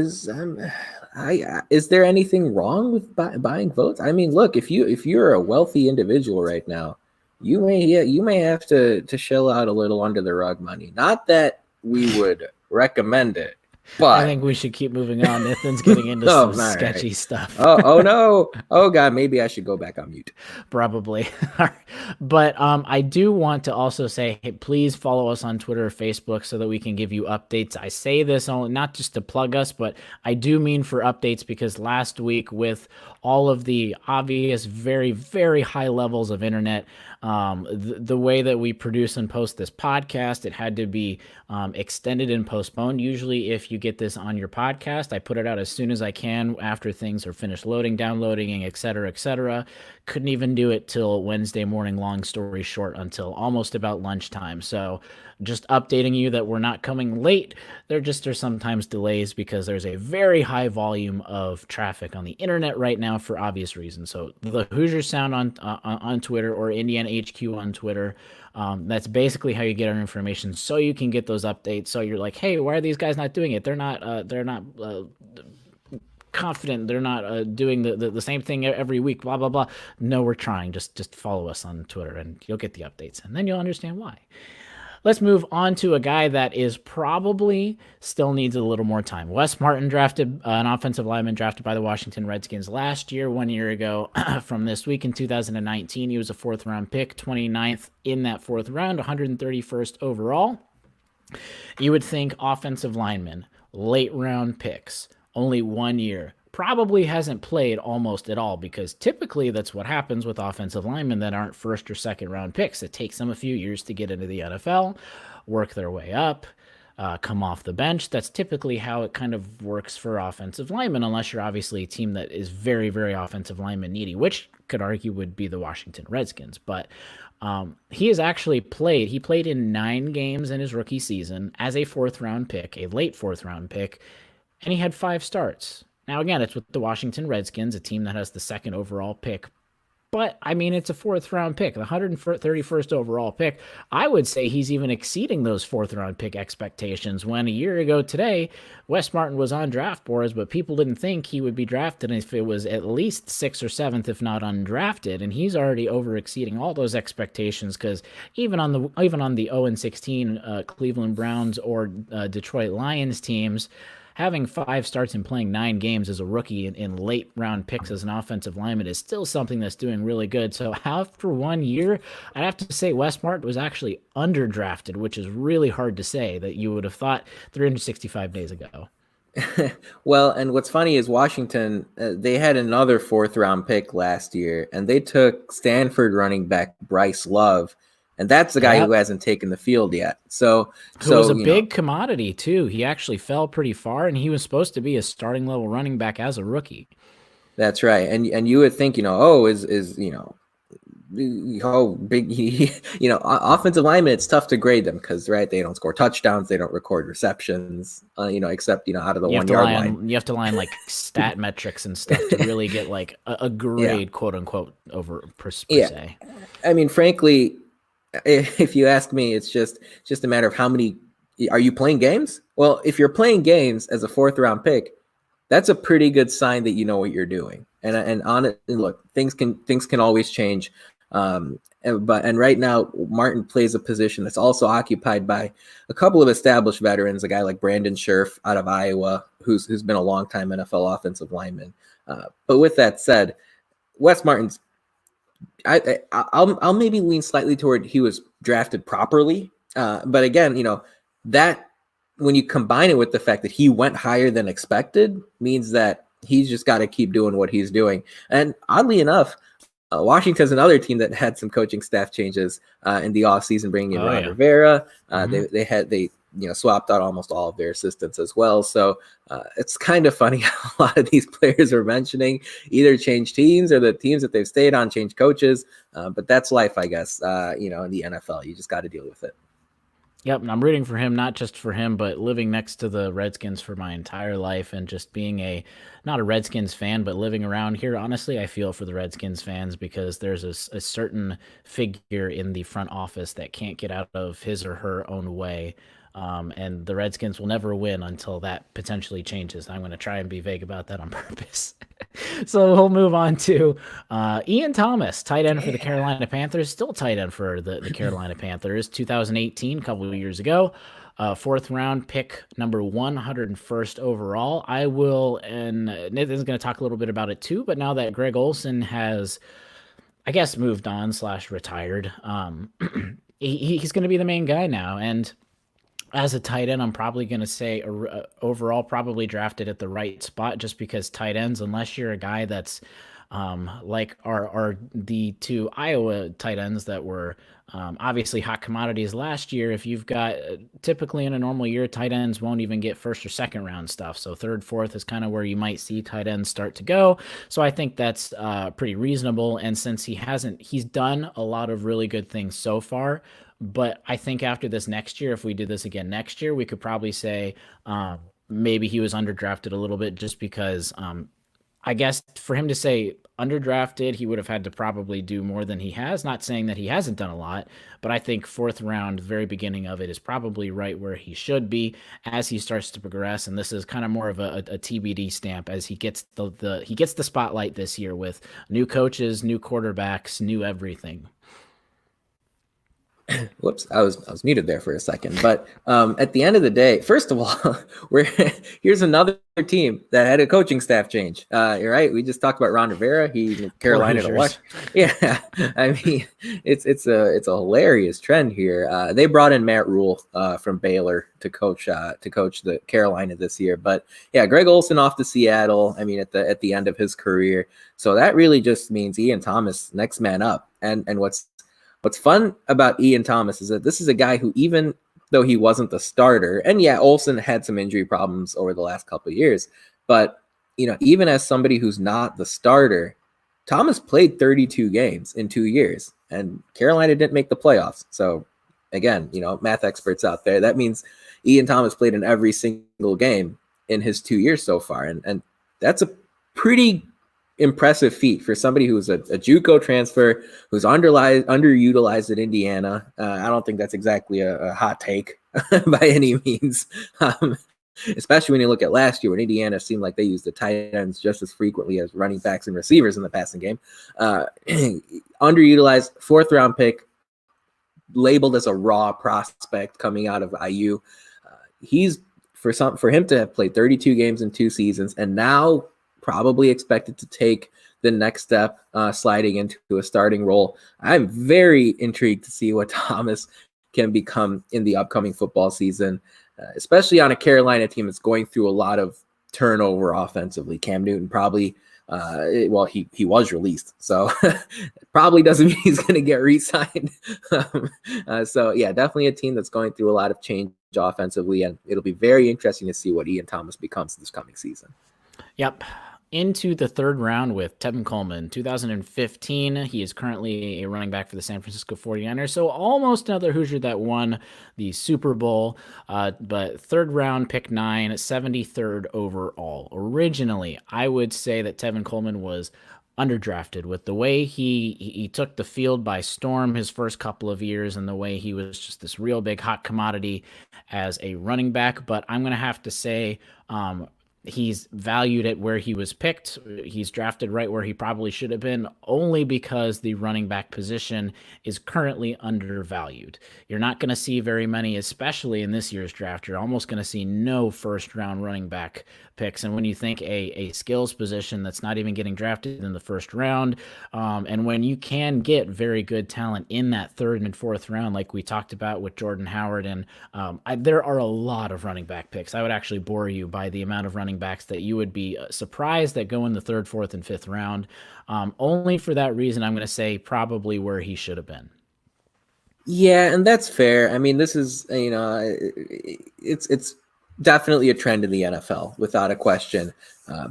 there anything wrong with buying votes? I mean, look, if you're a wealthy individual right now, you may have to shell out a little under the rug money. Not that we would recommend it, but I think we should keep moving on. Nathan's getting into some sketchy stuff. Oh no. Oh God, maybe I should go back on mute. Probably. But I do want to also say, hey, please follow us on Twitter or Facebook so that we can give you updates. I say this only not just to plug us, but I do mean for updates because last week with all of the obvious, very, very high levels of internet, the way that we produce and post this podcast, it had to be extended and postponed. Usually if you get this on your podcast, I put it out as soon as I can after things are finished loading, downloading, et cetera, et cetera. Couldn't even do it till Wednesday morning, long story short, until almost about lunchtime. So just updating you that we're not coming late. There's sometimes delays because there's a very high volume of traffic on the internet right now for obvious reasons. So the Hoosier Sound on Twitter or Indiana HQ on Twitter. That's basically how you get our information, so you can get those updates. So you're like, hey, why are these guys not doing it? They're not confident. They're not doing the same thing every week. Blah blah blah. No, we're trying. Just follow us on Twitter, and you'll get the updates, and then you'll understand why. Let's move on to a guy that is probably still needs a little more time. Wes Martin drafted an offensive lineman drafted by the Washington Redskins last year, 1 year ago from this week in 2019. He was a fourth-round pick, 29th in that fourth round, 131st overall. You would think offensive linemen, late-round picks, only 1 year. Probably hasn't played almost at all because typically that's what happens with offensive linemen that aren't first or second round picks. It takes them a few years to get into the NFL, work their way up, come off the bench. That's typically how it kind of works for offensive linemen, unless you're obviously a team that is very, very offensive lineman needy, which could argue would be the Washington Redskins. But he has actually played. He played in 9 games in his rookie season as a fourth round pick, a late fourth round pick, and he had 5 starts. Now, again, it's with the Washington Redskins, a team that has the second overall pick. But, I mean, it's a fourth-round pick, the 131st overall pick. I would say he's even exceeding those fourth-round pick expectations when a year ago today, Wes Martin was on draft boards, but people didn't think he would be drafted if it was at least 6th or 7th, if not undrafted. And he's already over-exceeding all those expectations because even on the 0-16 Cleveland Browns or Detroit Lions teams, having 5 starts and playing 9 games as a rookie in late round picks as an offensive lineman is still something that's doing really good. So after 1 year, I'd have to say Wes Martin was actually underdrafted, which is really hard to say that you would have thought 365 days ago. Well, and what's funny is Washington, they had another fourth round pick last year, and they took Stanford running back Bryce Love, and that's the guy who Yep. hasn't taken the field yet. So, Who was so a you know, big commodity too. He actually fell pretty far, and he was supposed to be a starting level running back as a rookie. that's right. And you would think, oh, is oh big, offensive linemen. It's tough to grade them because right, they don't score touchdowns, they don't record receptions, except out of the You have 1 to yard lie line. on you have to lie on like stat metrics and stuff to really get like a Yeah, grade, quote unquote, over per yeah. se. I mean, frankly, if you ask me, it's just a matter of how many are you playing games? Well, if you're playing games as a fourth round pick, that's a pretty good sign that you know what you're doing. And on it, and look, things can always change. And right now, Martin plays a position that's also occupied by a couple of established veterans, a guy like Brandon Scherf out of Iowa, who's been a longtime NFL offensive lineman. But with that said, Wes Martin's I'll maybe lean slightly toward he was drafted properly, but again, that when you combine it with the fact that he went higher than expected, means that he's just got to keep doing what he's doing. And oddly enough, Washington's another team that had some coaching staff changes in the offseason, bringing in Oh Ron yeah. Rivera. Hmm. They swapped out almost all of their assistants as well. So it's kind of funny how a lot of these players are mentioning either change teams or the teams that they've stayed on change coaches. But that's life, I guess. In the NFL, you just got to deal with it. Yep, and I'm rooting for him, not just for him, but living next to the Redskins for my entire life and just being not a Redskins fan, but living around here. Honestly, I feel for the Redskins fans because there's a certain figure in the front office that can't get out of his or her own way. And the Redskins will never win until that potentially changes. I'm going to try and be vague about that on purpose. So we'll move on to Ian Thomas, tight end for the Yeah. Carolina Panthers, still tight end for the Carolina Panthers, 2018, a couple of years ago. Fourth round pick, number 101st overall. I will, and Nathan's going to talk a little bit about it too, but now that Greg Olson has, I guess, moved on slash retired, he's going to be the main guy now. And as a tight end, I'm probably going to say overall probably drafted at the right spot just because tight ends, unless you're a guy that's like our the two Iowa tight ends that were obviously hot commodities last year. If you've got typically in a normal year, tight ends won't even get first or second round stuff. So third, fourth is kind of where you might see tight ends start to go. So I think that's pretty reasonable. And since he's done a lot of really good things so far. But I think after this next year, if we do this again next year, we could probably say maybe he was underdrafted a little bit just because I guess for him to say underdrafted, he would have had to probably do more than he has. Not saying that he hasn't done a lot, but I think fourth round, very beginning of it, is probably right where he should be as he starts to progress. And this is kind of more of a TBD stamp as he gets he gets the spotlight this year with new coaches, new quarterbacks, new everything. Whoops, I was muted there for a second. But at the end of the day, first of all, we're here's another team that had a coaching staff change. You're right. We just talked about Ron Rivera. He moved Poor Carolina to Hoosiers. Washington. Yeah, I mean it's a hilarious trend here. They brought in Matt Rule from Baylor to coach the Carolina this year. But yeah, Greg Olson off to Seattle. I mean at the end of his career. So that really just means Ian Thomas next man up. And what's fun about Ian Thomas is that this is a guy who, even though he wasn't the starter, and yeah, Olsen had some injury problems over the last couple of years, but even as somebody who's not the starter, Thomas played 32 games in 2 years, and Carolina didn't make the playoffs. So again, math experts out there, that means Ian Thomas played in every single game in his 2 years so far, and that's a pretty impressive feat for somebody who's a JUCO transfer who's underutilized at Indiana. I don't think that's exactly a hot take by any means, especially when you look at last year when Indiana seemed like they used the tight ends just as frequently as running backs and receivers in the passing game. Underutilized fourth round pick, labeled as a raw prospect coming out of IU. He's for him to have played 32 games in 2 seasons and now probably expected to take the next step, sliding into a starting role. I'm very intrigued to see what Thomas can become in the upcoming football season, especially on a Carolina team that's going through a lot of turnover offensively. Cam Newton probably, he was released, so probably doesn't mean he's going to get re-signed. So yeah, definitely a team that's going through a lot of change offensively, and it'll be very interesting to see what Ian Thomas becomes this coming season. Yep. Into the third round with Tevin Coleman, 2015. He is currently a running back for the San Francisco 49ers. So almost another Hoosier that won the Super Bowl. But third round, pick 9, 73rd overall. Originally, I would say that Tevin Coleman was underdrafted with the way he took the field by storm his first couple of years and the way he was just this real big hot commodity as a running back. But I'm going to have to say, he's valued at where he was picked. He's drafted right where he probably should have been, only because the running back position is currently undervalued. You're not going to see very many, especially in this year's draft. You're almost going to see no first round running back picks. And when you think a skills position that's not even getting drafted in the first round, and when you can get very good talent in that third and fourth round, like we talked about with Jordan Howard, and there are a lot of running back picks. I would actually bore you by the amount of running backs that you would be surprised that go in the third, fourth, and fifth round. Only for that reason, I'm going to say probably where he should have been. Yeah, and that's fair. I mean, this is, it's definitely a trend in the NFL without a question.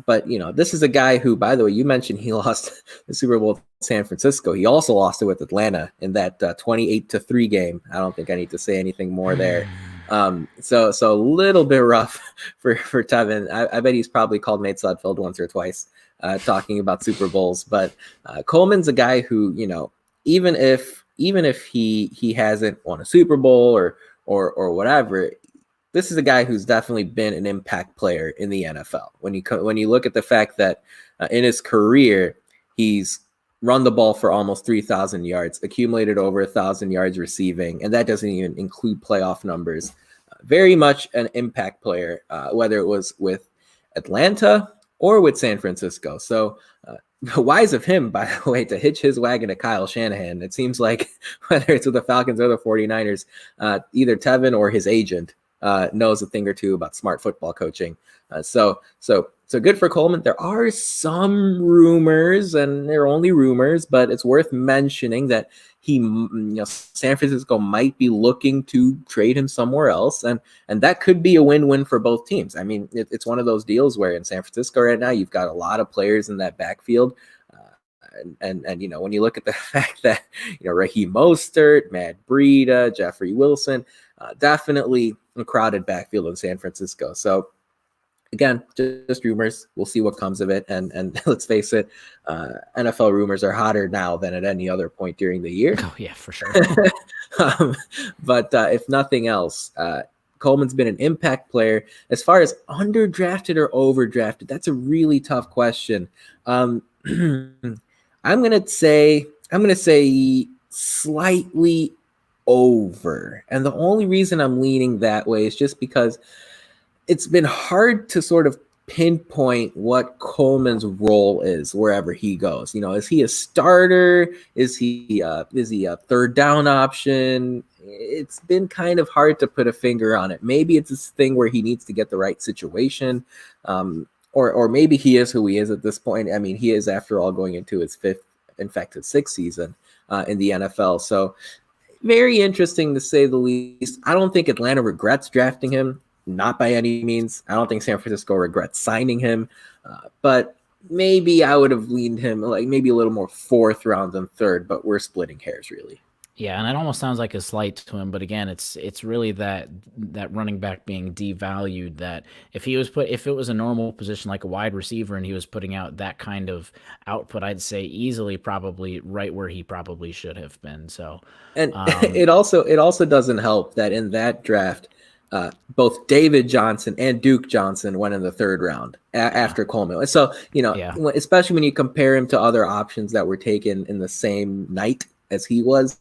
But this is a guy who, by the way, you mentioned he lost the Super Bowl to San Francisco. He also lost it with Atlanta in that 28-3 game. I don't think I need to say anything more there. So a little bit rough for Tevin. I bet he's probably called Nate Sudfeld once or twice talking about Super Bowls. But Coleman's a guy who, even if he hasn't won a Super Bowl or whatever, this is a guy who's definitely been an impact player in the NFL. When you look at the fact that in his career, he's run the ball for almost 3,000 yards, accumulated over 1,000 yards receiving, and that doesn't even include playoff numbers. Very much an impact player, whether it was with Atlanta or with San Francisco. So wise of him, by the way, to hitch his wagon to Kyle Shanahan. It seems like whether it's with the Falcons or the 49ers, either Tevin or his agent knows a thing or two about smart football coaching. So good for Coleman. There are some rumors, and they're only rumors, but it's worth mentioning that San Francisco might be looking to trade him somewhere else, and that could be a win-win for both teams. I mean, it's one of those deals where in San Francisco right now, you've got a lot of players in that backfield. And when you look at the fact that Raheem Mostert, Matt Breida, Jeffrey Wilson, definitely a crowded backfield in San Francisco. So again, just rumors. We'll see what comes of it. And let's face it, NFL rumors are hotter now than at any other point during the year. Oh yeah, for sure. But if nothing else, Coleman's been an impact player. As far as underdrafted or overdrafted, that's a really tough question. I'm gonna say slightly over, and the only reason I'm leaning that way is just because it's been hard to sort of pinpoint what Coleman's role is wherever he goes. Is he a starter? Is he a third down option? It's been kind of hard to put a finger on it. Maybe it's this thing where he needs to get the right situation. Or maybe he is who he is at this point. I mean, he is, after all, going into his sixth season in the NFL. So very interesting to say the least. I don't think Atlanta regrets drafting him. Not by any means. I don't think San Francisco regrets signing him. But maybe I would have leaned him like maybe a little more fourth round than third, but we're splitting hairs really. Yeah, and it almost sounds like a slight to him, but again, it's really that running back being devalued. That if it was a normal position like a wide receiver and he was putting out that kind of output, I'd say easily probably right where he probably should have been. So, and it also doesn't help that in that draft, both David Johnson and Duke Johnson went in the third round after Coleman. So especially when you compare him to other options that were taken in the same night as he was.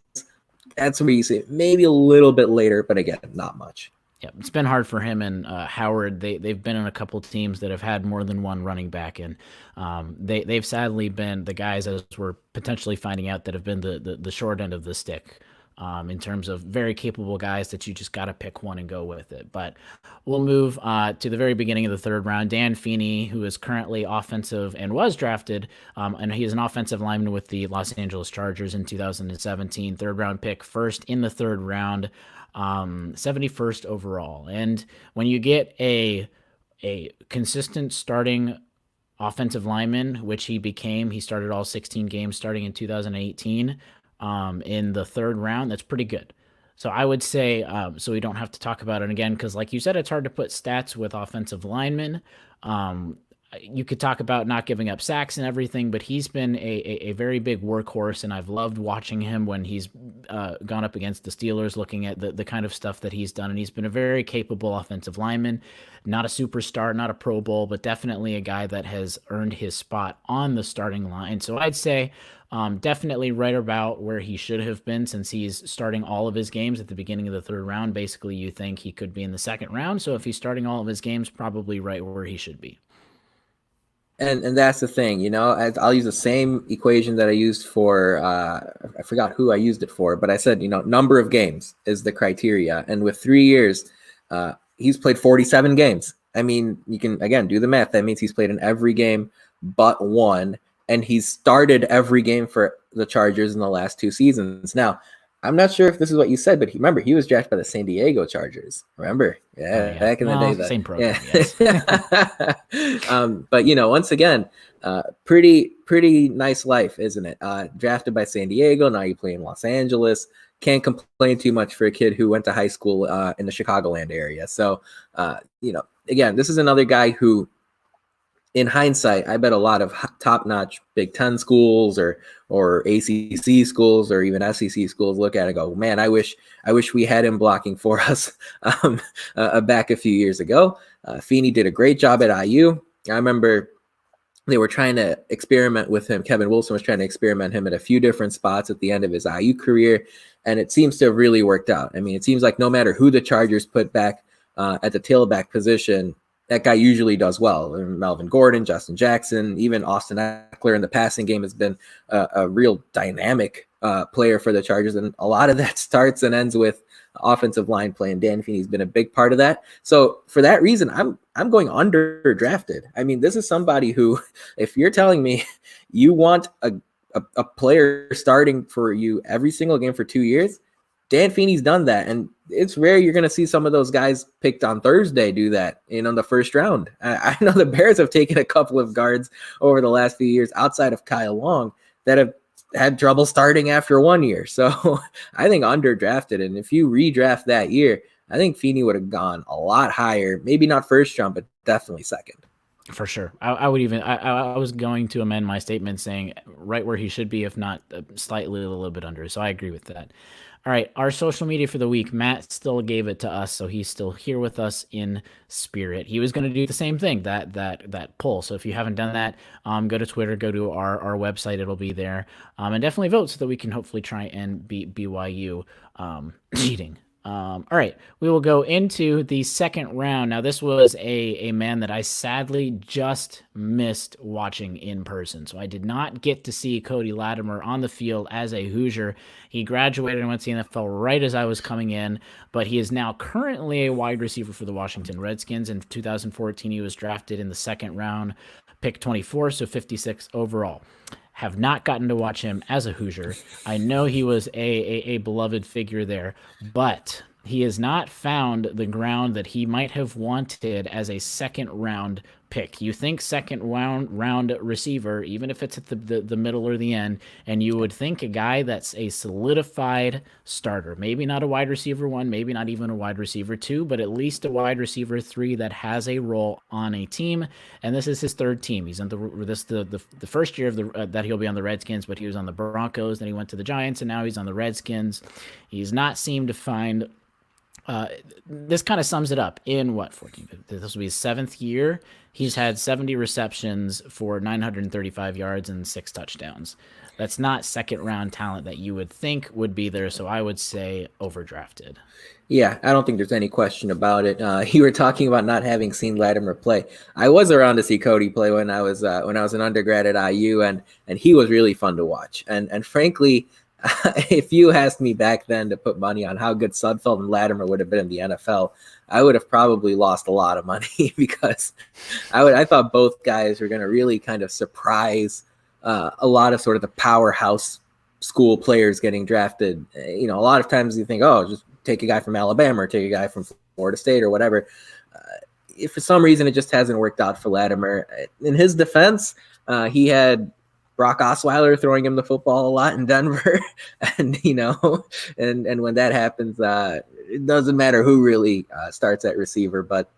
That's where you see it maybe a little bit later, but again, not much. Yeah, it's been hard for him and Howard. They've been in a couple teams that have had more than one running back, and they've sadly been the guys, as we're potentially finding out, that have been the short end of the stick in terms of very capable guys that you just got to pick one and go with it. But we'll move to the very beginning of the third round. Dan Feeney, who is currently offensive and was drafted, and he is an offensive lineman with the Los Angeles Chargers in 2017, third round pick, first in the third round, 71st overall. And when you get a consistent starting offensive lineman, which he became. He started all 16 games starting in 2018 in the third round. That's pretty good. So I would say, so we don't have to talk about it again, because like you said, it's hard to put stats with offensive linemen. Um, you could talk about not giving up sacks and everything, but he's been a very big workhorse, and I've loved watching him when he's gone up against the Steelers, looking at the kind of stuff that he's done. And he's been a very capable offensive lineman, not a superstar, not a Pro Bowl, but definitely a guy that has earned his spot on the starting line. So I'd say definitely right about where he should have been, since he's starting all of his games at the beginning of the third round. Basically, you think he could be in the second round. So if he's starting all of his games, probably right where he should be. And that's the thing, you know, I'll use the same equation that I used for, I forgot who I used it for, but I said, you know, number of games is the criteria. And with 3 years, he's played 47 games. I mean, you can, again, do the math. That means he's played in every game but one, and he's started every game for the Chargers in the last 2 seasons. Now, I'm not sure if this is what you said, but remember, he was drafted by the San Diego Chargers. Remember? Yeah, back in the day. Same program, yeah. Yes. But, you know, once again, pretty nice life, isn't it? Drafted by San Diego. Now you play in Los Angeles. Can't complain too much for a kid who went to high school in the Chicagoland area. So, you know, again, this is another guy who, in hindsight, I bet a lot of top-notch Big Ten schools or ACC schools or even SEC schools look at it and go, man, I wish we had him blocking for us back a few years ago. Feeney did a great job at IU. I remember they were trying to experiment with him. Kevin Wilson was trying to experiment him at a few different spots at the end of his IU career, and it seems to have really worked out. I mean, it seems like no matter who the Chargers put back at the tailback position, that guy usually does well. Melvin Gordon, Justin Jackson, even Austin Eckler in the passing game has been a real dynamic player for the Chargers. And a lot of that starts and ends with offensive line play. And Dan Feeney's been a big part of that. So for that reason, I'm going underdrafted. I mean, this is somebody who, if you're telling me you want a player starting for you every single game for 2 years, Dan Feeney's done that, and it's rare you're going to see some of those guys picked on Thursday do that in on the first round. I know the Bears have taken a couple of guards over the last few years outside of Kyle Long that have had trouble starting after 1 year. So I think underdrafted, and if you redraft that year, I think Feeney would have gone a lot higher, maybe not first round, but definitely second. For sure. I would even, I was going to amend my statement saying right where he should be, if not slightly a little bit under. So I agree with that. All right, our social media for the week. Matt still gave it to us, so he's still here with us in spirit. He was going to do the same thing, that poll. So if you haven't done that, go to Twitter, go to our website. It'll be there, and definitely vote so that we can hopefully try and beat BYU cheating. All right, we will go into the second round. Now, this was a man that I sadly just missed watching in person. So I did not get to see Cody Latimer on the field as a Hoosier. He graduated and went to the NFL right as I was coming in, but he is now currently a wide receiver for the Washington Redskins. In 2014, he was drafted in the second round, pick 24, so 56 overall. Have not gotten to watch him as a Hoosier. I know he was a beloved figure there, but he has not found the ground that he might have wanted as a second round pick. You think second round receiver, even if it's at the middle or the end, and you would think a guy that's a solidified starter, maybe not a wide receiver 1, maybe not even a wide receiver 2, but at least a wide receiver 3 that has a role on a team. And this is his third team. He's on the first year of that he'll be on the Redskins, but he was on the Broncos, then he went to the Giants, and now he's on the Redskins. He's not seemed to find. This kind of sums it up in what, 14? This will be his 7th year. He's had 70 receptions for 935 yards and 6 touchdowns. That's not second round talent that you would think would be there. So I would say overdrafted. Yeah, I don't think there's any question about it. You were talking about not having seen Latimer play. I was around to see Cody play when I was an undergrad at IU, and he was really fun to watch. And frankly, If you asked me back then to put money on how good Sudfeld and Latimer would have been in the NFL, I would have probably lost a lot of money because I thought both guys were going to really kind of surprise a lot of sort of the powerhouse school players getting drafted. You know, a lot of times you think, oh, just take a guy from Alabama or take a guy from Florida State or whatever. If for some reason it just hasn't worked out for Latimer. In his defense, he had Brock Osweiler throwing him the football a lot in Denver, and and when that happens, it doesn't matter who really starts at receiver. But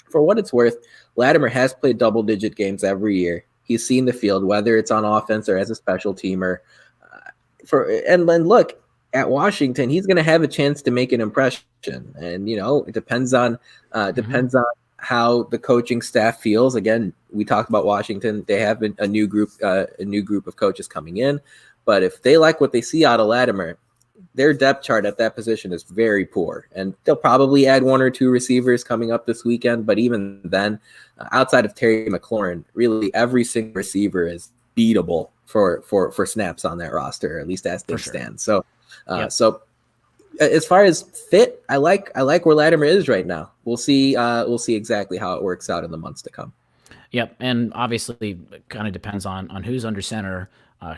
for what it's worth, Latimer has played double-digit games every year. He's seen the field, whether it's on offense or as a special teamer. And then look at Washington, he's going to have a chance to make an impression, and it depends on how the coaching staff feels. Again, we talked about Washington; they have a new group of coaches coming in, but if they like what they see out of Latimer, their depth chart at that position is very poor, and they'll probably add one or two receivers coming up this weekend. But even then, outside of Terry McLaurin, really every single receiver is beatable for snaps on that roster, or at least as things stand. So, so as far as fit, I like where Latimer is right now. We'll see exactly how it works out in the months to come. Yep, and obviously, kind of depends on who's under center.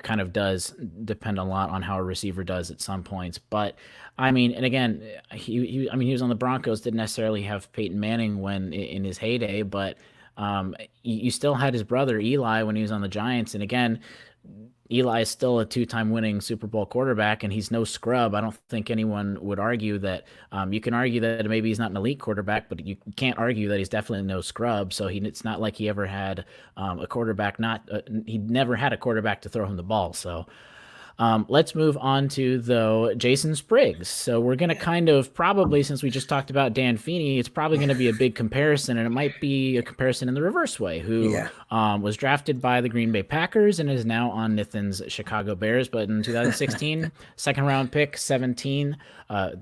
Kind of does depend a lot on how a receiver does at some points. But I mean, and again, he was on the Broncos. Didn't necessarily have Peyton Manning when in his heyday, but you still had his brother Eli when he was on the Giants. And again, Eli is still a two-time winning Super Bowl quarterback, and he's no scrub. I don't think anyone would argue that. You can argue that maybe he's not an elite quarterback, but you can't argue that he's definitely no scrub. So it's not like he ever had a quarterback. He never had a quarterback to throw him the ball. So let's move on to, though, Jason Spriggs. So we're going to kind of probably, since we just talked about Dan Feeney, it's probably going to be a big comparison, and it might be a comparison in the reverse way, who was drafted by the Green Bay Packers and is now on Nathan's Chicago Bears. But in 2016, second-round pick, the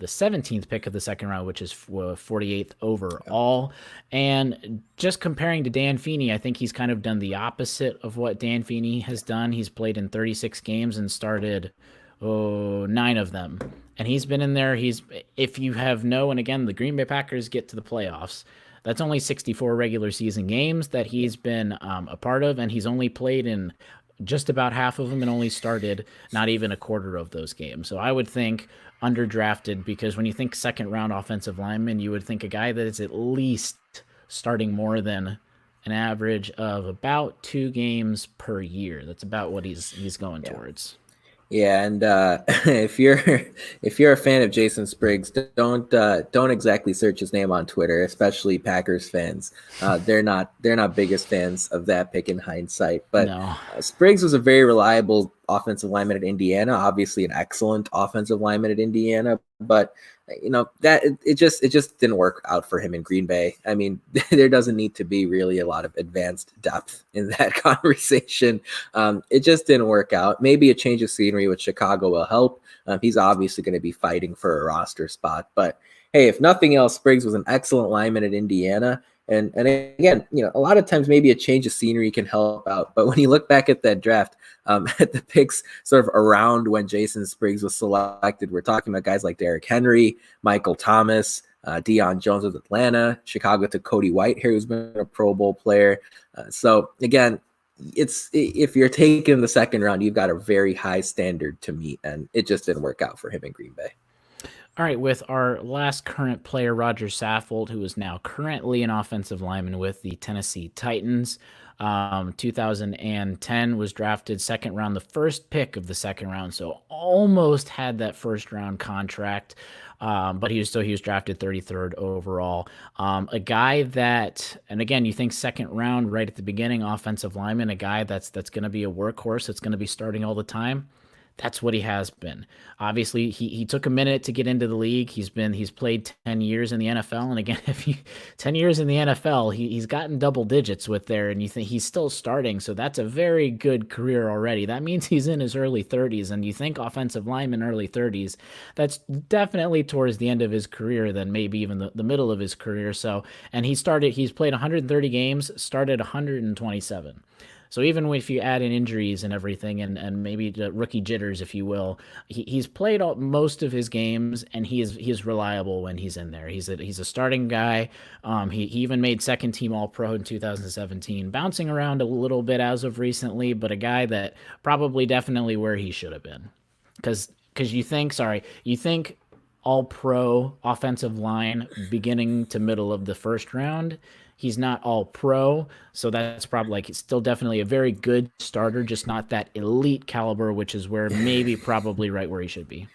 17th pick of the second round, which is 48th overall. And just comparing to Dan Feeney, I think he's kind of done the opposite of what Dan Feeney has done. He's played in 36 games and started 9 of them. And he's been in there. If you have and again, the Green Bay Packers get to the playoffs. That's only 64 regular season games that he's been a part of, and he's only played in just about half of them and only started not even a quarter of those games. So I would think underdrafted, because when you think second round offensive lineman, you would think a guy that is at least starting more than an average of about 2 games per year. That's about what he's going towards. Yeah, and if you're a fan of Jason Spriggs, don't exactly search his name on Twitter, especially Packers fans. They're not biggest fans of that pick in hindsight. But no. Spriggs was a very reliable offensive lineman at Indiana, obviously an excellent offensive lineman at Indiana, but that it just didn't work out for him in Green Bay. I mean, there doesn't need to be really a lot of advanced depth in that conversation. It just didn't work out. Maybe a change of scenery with Chicago will help. He's obviously going to be fighting for a roster spot, but hey, if nothing else, Spriggs was an excellent lineman at Indiana. And again, a lot of times maybe a change of scenery can help out. But when you look back at that draft, at the picks sort of around when Jason Spriggs was selected, we're talking about guys like Derrick Henry, Michael Thomas, Deion Jones with Atlanta. Chicago took Cody Whitehair, who's been a Pro Bowl player. So again, if you're taking the second round, you've got a very high standard to meet, and it just didn't work out for him in Green Bay. All right, with our last current player, Roger Saffold, who is now currently an offensive lineman with the Tennessee Titans. 2010 was drafted second round, the first pick of the second round, so almost had that first round contract. But he was drafted 33rd overall. A guy that, and again, you think second round right at the beginning, offensive lineman, a guy that's going to be a workhorse, that's going to be starting all the time. That's what he has been. Obviously, he took a minute to get into the league. He's played 10 years in the NFL, and again, 10 years in the NFL, he's gotten double digits with there, and you think he's still starting, so that's a very good career already. That means he's in his early 30s, and you think offensive lineman early 30s, that's definitely towards the end of his career, than maybe even the middle of his career. So, and he's played 130 games, started 127. So even if you add in injuries and everything, and maybe the rookie jitters, if you will, he's played most of his games, and he is reliable when he's in there. He's a starting guy. He even made second team All Pro in 2017, bouncing around a little bit as of recently, but a guy that probably definitely where he should have been. Because you think all pro offensive line beginning to middle of the first round. He's not all pro, so that's probably like it's still definitely a very good starter, just not that elite caliber, which is where maybe probably right where he should be.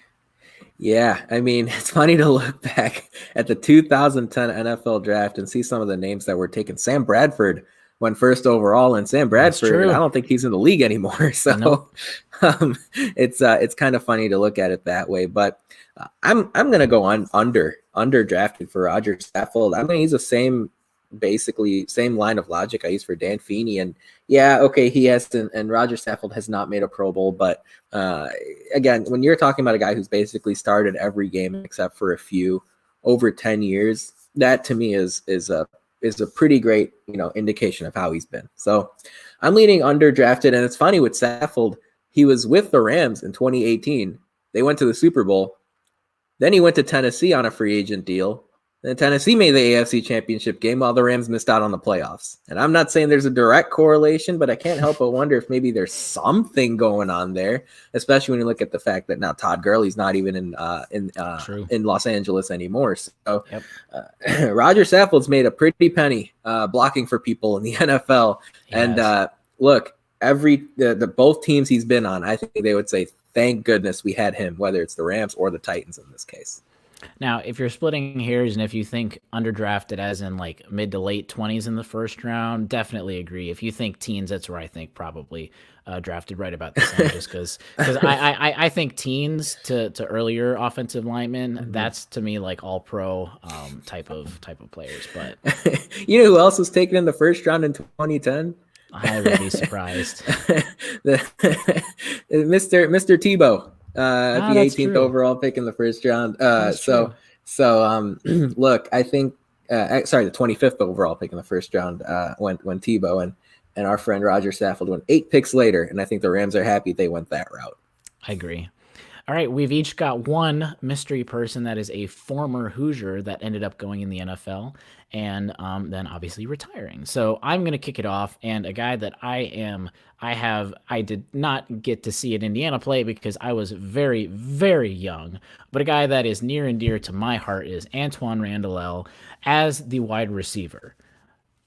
Yeah, I mean, it's funny to look back at the 2010 NFL draft and see some of the names that were taken. Sam Bradford went first overall, and Sam That's Bradford, I true. don't think he's in the league anymore. Nope. So it's kind of funny to look at it that way. But I'm gonna go on under drafted for Roger Saffold. I'm gonna use the basically same line of logic I used for Dan Feeney. And yeah, okay, he has to, and Roger Saffold has not made a Pro Bowl, but again, when you're talking about a guy who's basically started every game except for a few over 10 years, that to me is a pretty great indication of how he's been. So I'm leaning underdrafted, and it's funny with Saffold, he was with the Rams in 2018. They went to the Super Bowl. Then he went to Tennessee on a free agent deal. Then Tennessee made the AFC Championship game while the Rams missed out on the playoffs. And I'm not saying there's a direct correlation, but I can't help but wonder if maybe there's something going on there, especially when you look at the fact that now Todd Gurley's not even in Los Angeles anymore. So Yep. Roger Saffold's made a pretty penny blocking for people in the NFL. And look, the both teams he's been on, I think they would say, thank goodness we had him, whether it's the Rams or the Titans in this case. Now, if you're splitting hairs and if you think underdrafted as in like mid to late 20s in the first round, definitely agree. If you think teens, that's where I think probably drafted right about the same. Just because I think teens to earlier offensive linemen, that's to me like all pro type of players. But you know who else was taken in the first round in 2010? I would be surprised. Mr. Tebow. The 18th true. overall pick in the first round. Look, I think the 25th overall pick in the first round when Tebow and our friend Roger Saffold went 8 picks later, and I think the Rams are happy they went that route. I agree. All right, we've each got one mystery person that is a former Hoosier that ended up going in the NFL and then obviously retiring. So I'm going to kick it off, and a guy that I did not get to see at Indiana play because I was very, very young, but a guy that is near and dear to my heart is Antoine Randall as the wide receiver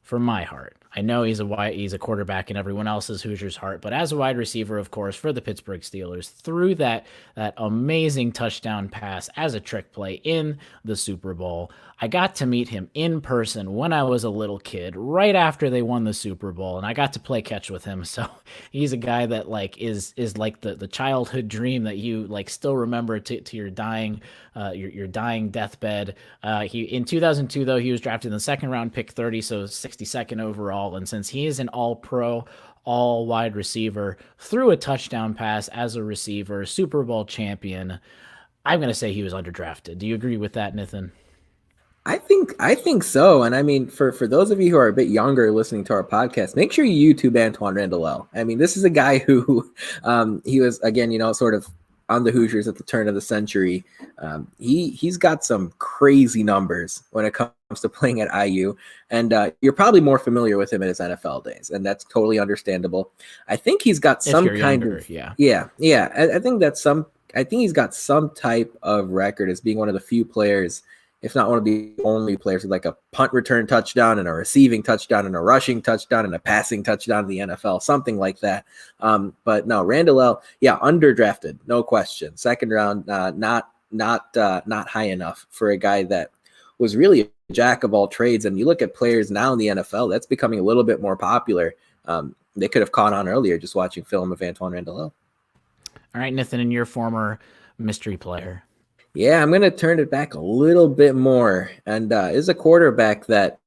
for my heart. I know he's a quarterback in everyone else's Hoosiers' heart, but as a wide receiver, of course, for the Pittsburgh Steelers, threw that amazing touchdown pass as a trick play in the Super Bowl. I got to meet him in person when I was a little kid, right after they won the Super Bowl, and I got to play catch with him. So he's a guy that like is like the childhood dream that you like still remember to your dying deathbed. He in 2002 though he was drafted in the second round, pick 30, so 62nd overall, and since he is an All-Pro, all wide receiver, threw a touchdown pass as a receiver, Super Bowl champion, I'm gonna say he was underdrafted. Do you agree with that, Nathan? I think so. And I mean, for those of you who are a bit younger listening to our podcast, make sure you YouTube Antoine Randall. I mean, this is a guy who he was, again, sort of on the Hoosiers at the turn of the century. He's got some crazy numbers when it comes to playing at IU. And you're probably more familiar with him in his NFL days, and that's totally understandable. I think he's got some kind of yeah. I think he's got some type of record as being one of the few players, if not one of the only players, with like a punt return touchdown and a receiving touchdown and a rushing touchdown and a passing touchdown in the NFL, something like that. But no, Randall, underdrafted, no question. Second round, not high enough for a guy that was really a jack of all trades. And you look at players now in the NFL, that's becoming a little bit more popular. They could have caught on earlier just watching film of Antoine Randall. All right, Nathan, and your former mystery player. Yeah, I'm going to turn it back a little bit more. And is a quarterback that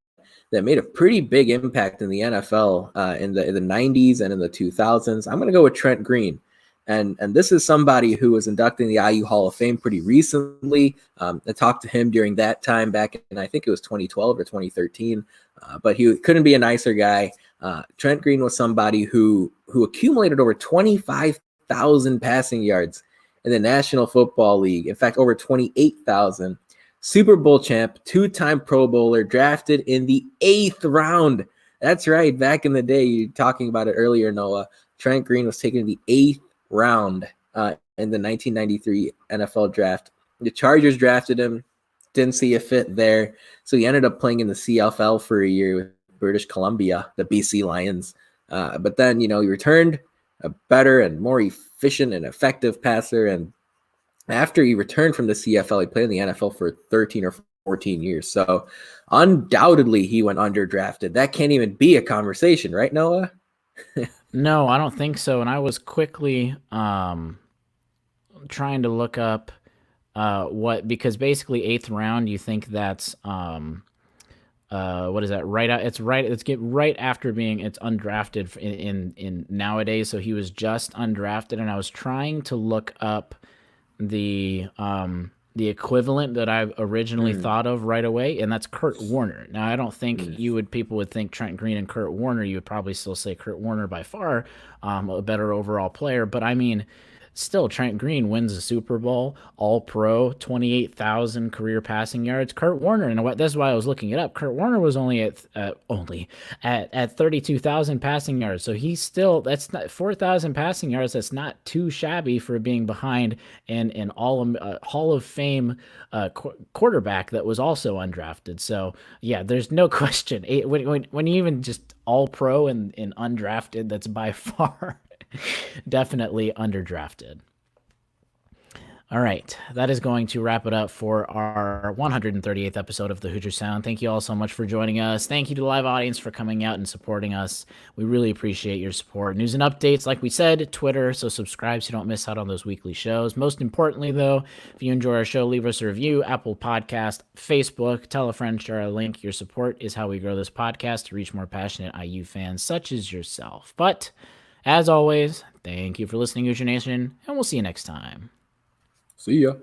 made a pretty big impact in the NFL in the 90s and in the 2000s. I'm going to go with Trent Green. And this is somebody who was inducted in the IU Hall of Fame pretty recently. I talked to him during that time back in, I think it was 2012 or 2013, but he couldn't be a nicer guy. Trent Green was somebody who accumulated over 25,000 passing yards in the National Football League. In fact, over 28,000. Super Bowl champ, two-time Pro Bowler, drafted in the 8th round. That's right. Back in the day, you were talking about it earlier, Noah. Trent Green was taken in the 8th round in the 1993 NFL draft. The Chargers drafted him, didn't see a fit there, so he ended up playing in the CFL for a year with British Columbia, the BC Lions. But then, he returned a better and more efficient and effective passer. And after he returned from the CFL, he played in the NFL for 13 or 14 years. So undoubtedly, he went underdrafted. That can't even be a conversation, right, Noah? No, I don't think so. And I was quickly trying to look up because basically 8th round, you think that's what is that? It's get right after it's undrafted in nowadays. So he was just undrafted, and I was trying to look up the equivalent that I originally thought of right away, and that's Kurt Warner. Now, I don't think people would think Trent Green and Kurt Warner. You would probably still say Kurt Warner by far a better overall player, but I mean, still, Trent Green wins a Super Bowl, All-Pro, 28,000 career passing yards. Kurt Warner, and that's why I was looking it up. Kurt Warner was only at 32,000 passing yards, so he's still that's not 4,000 passing yards. That's not too shabby for being behind an Hall of Fame quarterback that was also undrafted. So yeah, there's no question. When you even just All-Pro and undrafted, that's by far. Definitely underdrafted. All right, that is going to wrap it up for our 138th episode of the Hoosier Sound. Thank you all so much for joining us. Thank you to the live audience for coming out and supporting us. We really appreciate your support. News and updates, like we said, Twitter, so subscribe so you don't miss out on those weekly shows. Most importantly, though, if you enjoy our show, leave us a review, Apple Podcast, Facebook, tell a friend, share a link. Your support is how we grow this podcast to reach more passionate IU fans such as yourself. But as always, thank you for listening, Hoosier Nation, and we'll see you next time. See ya.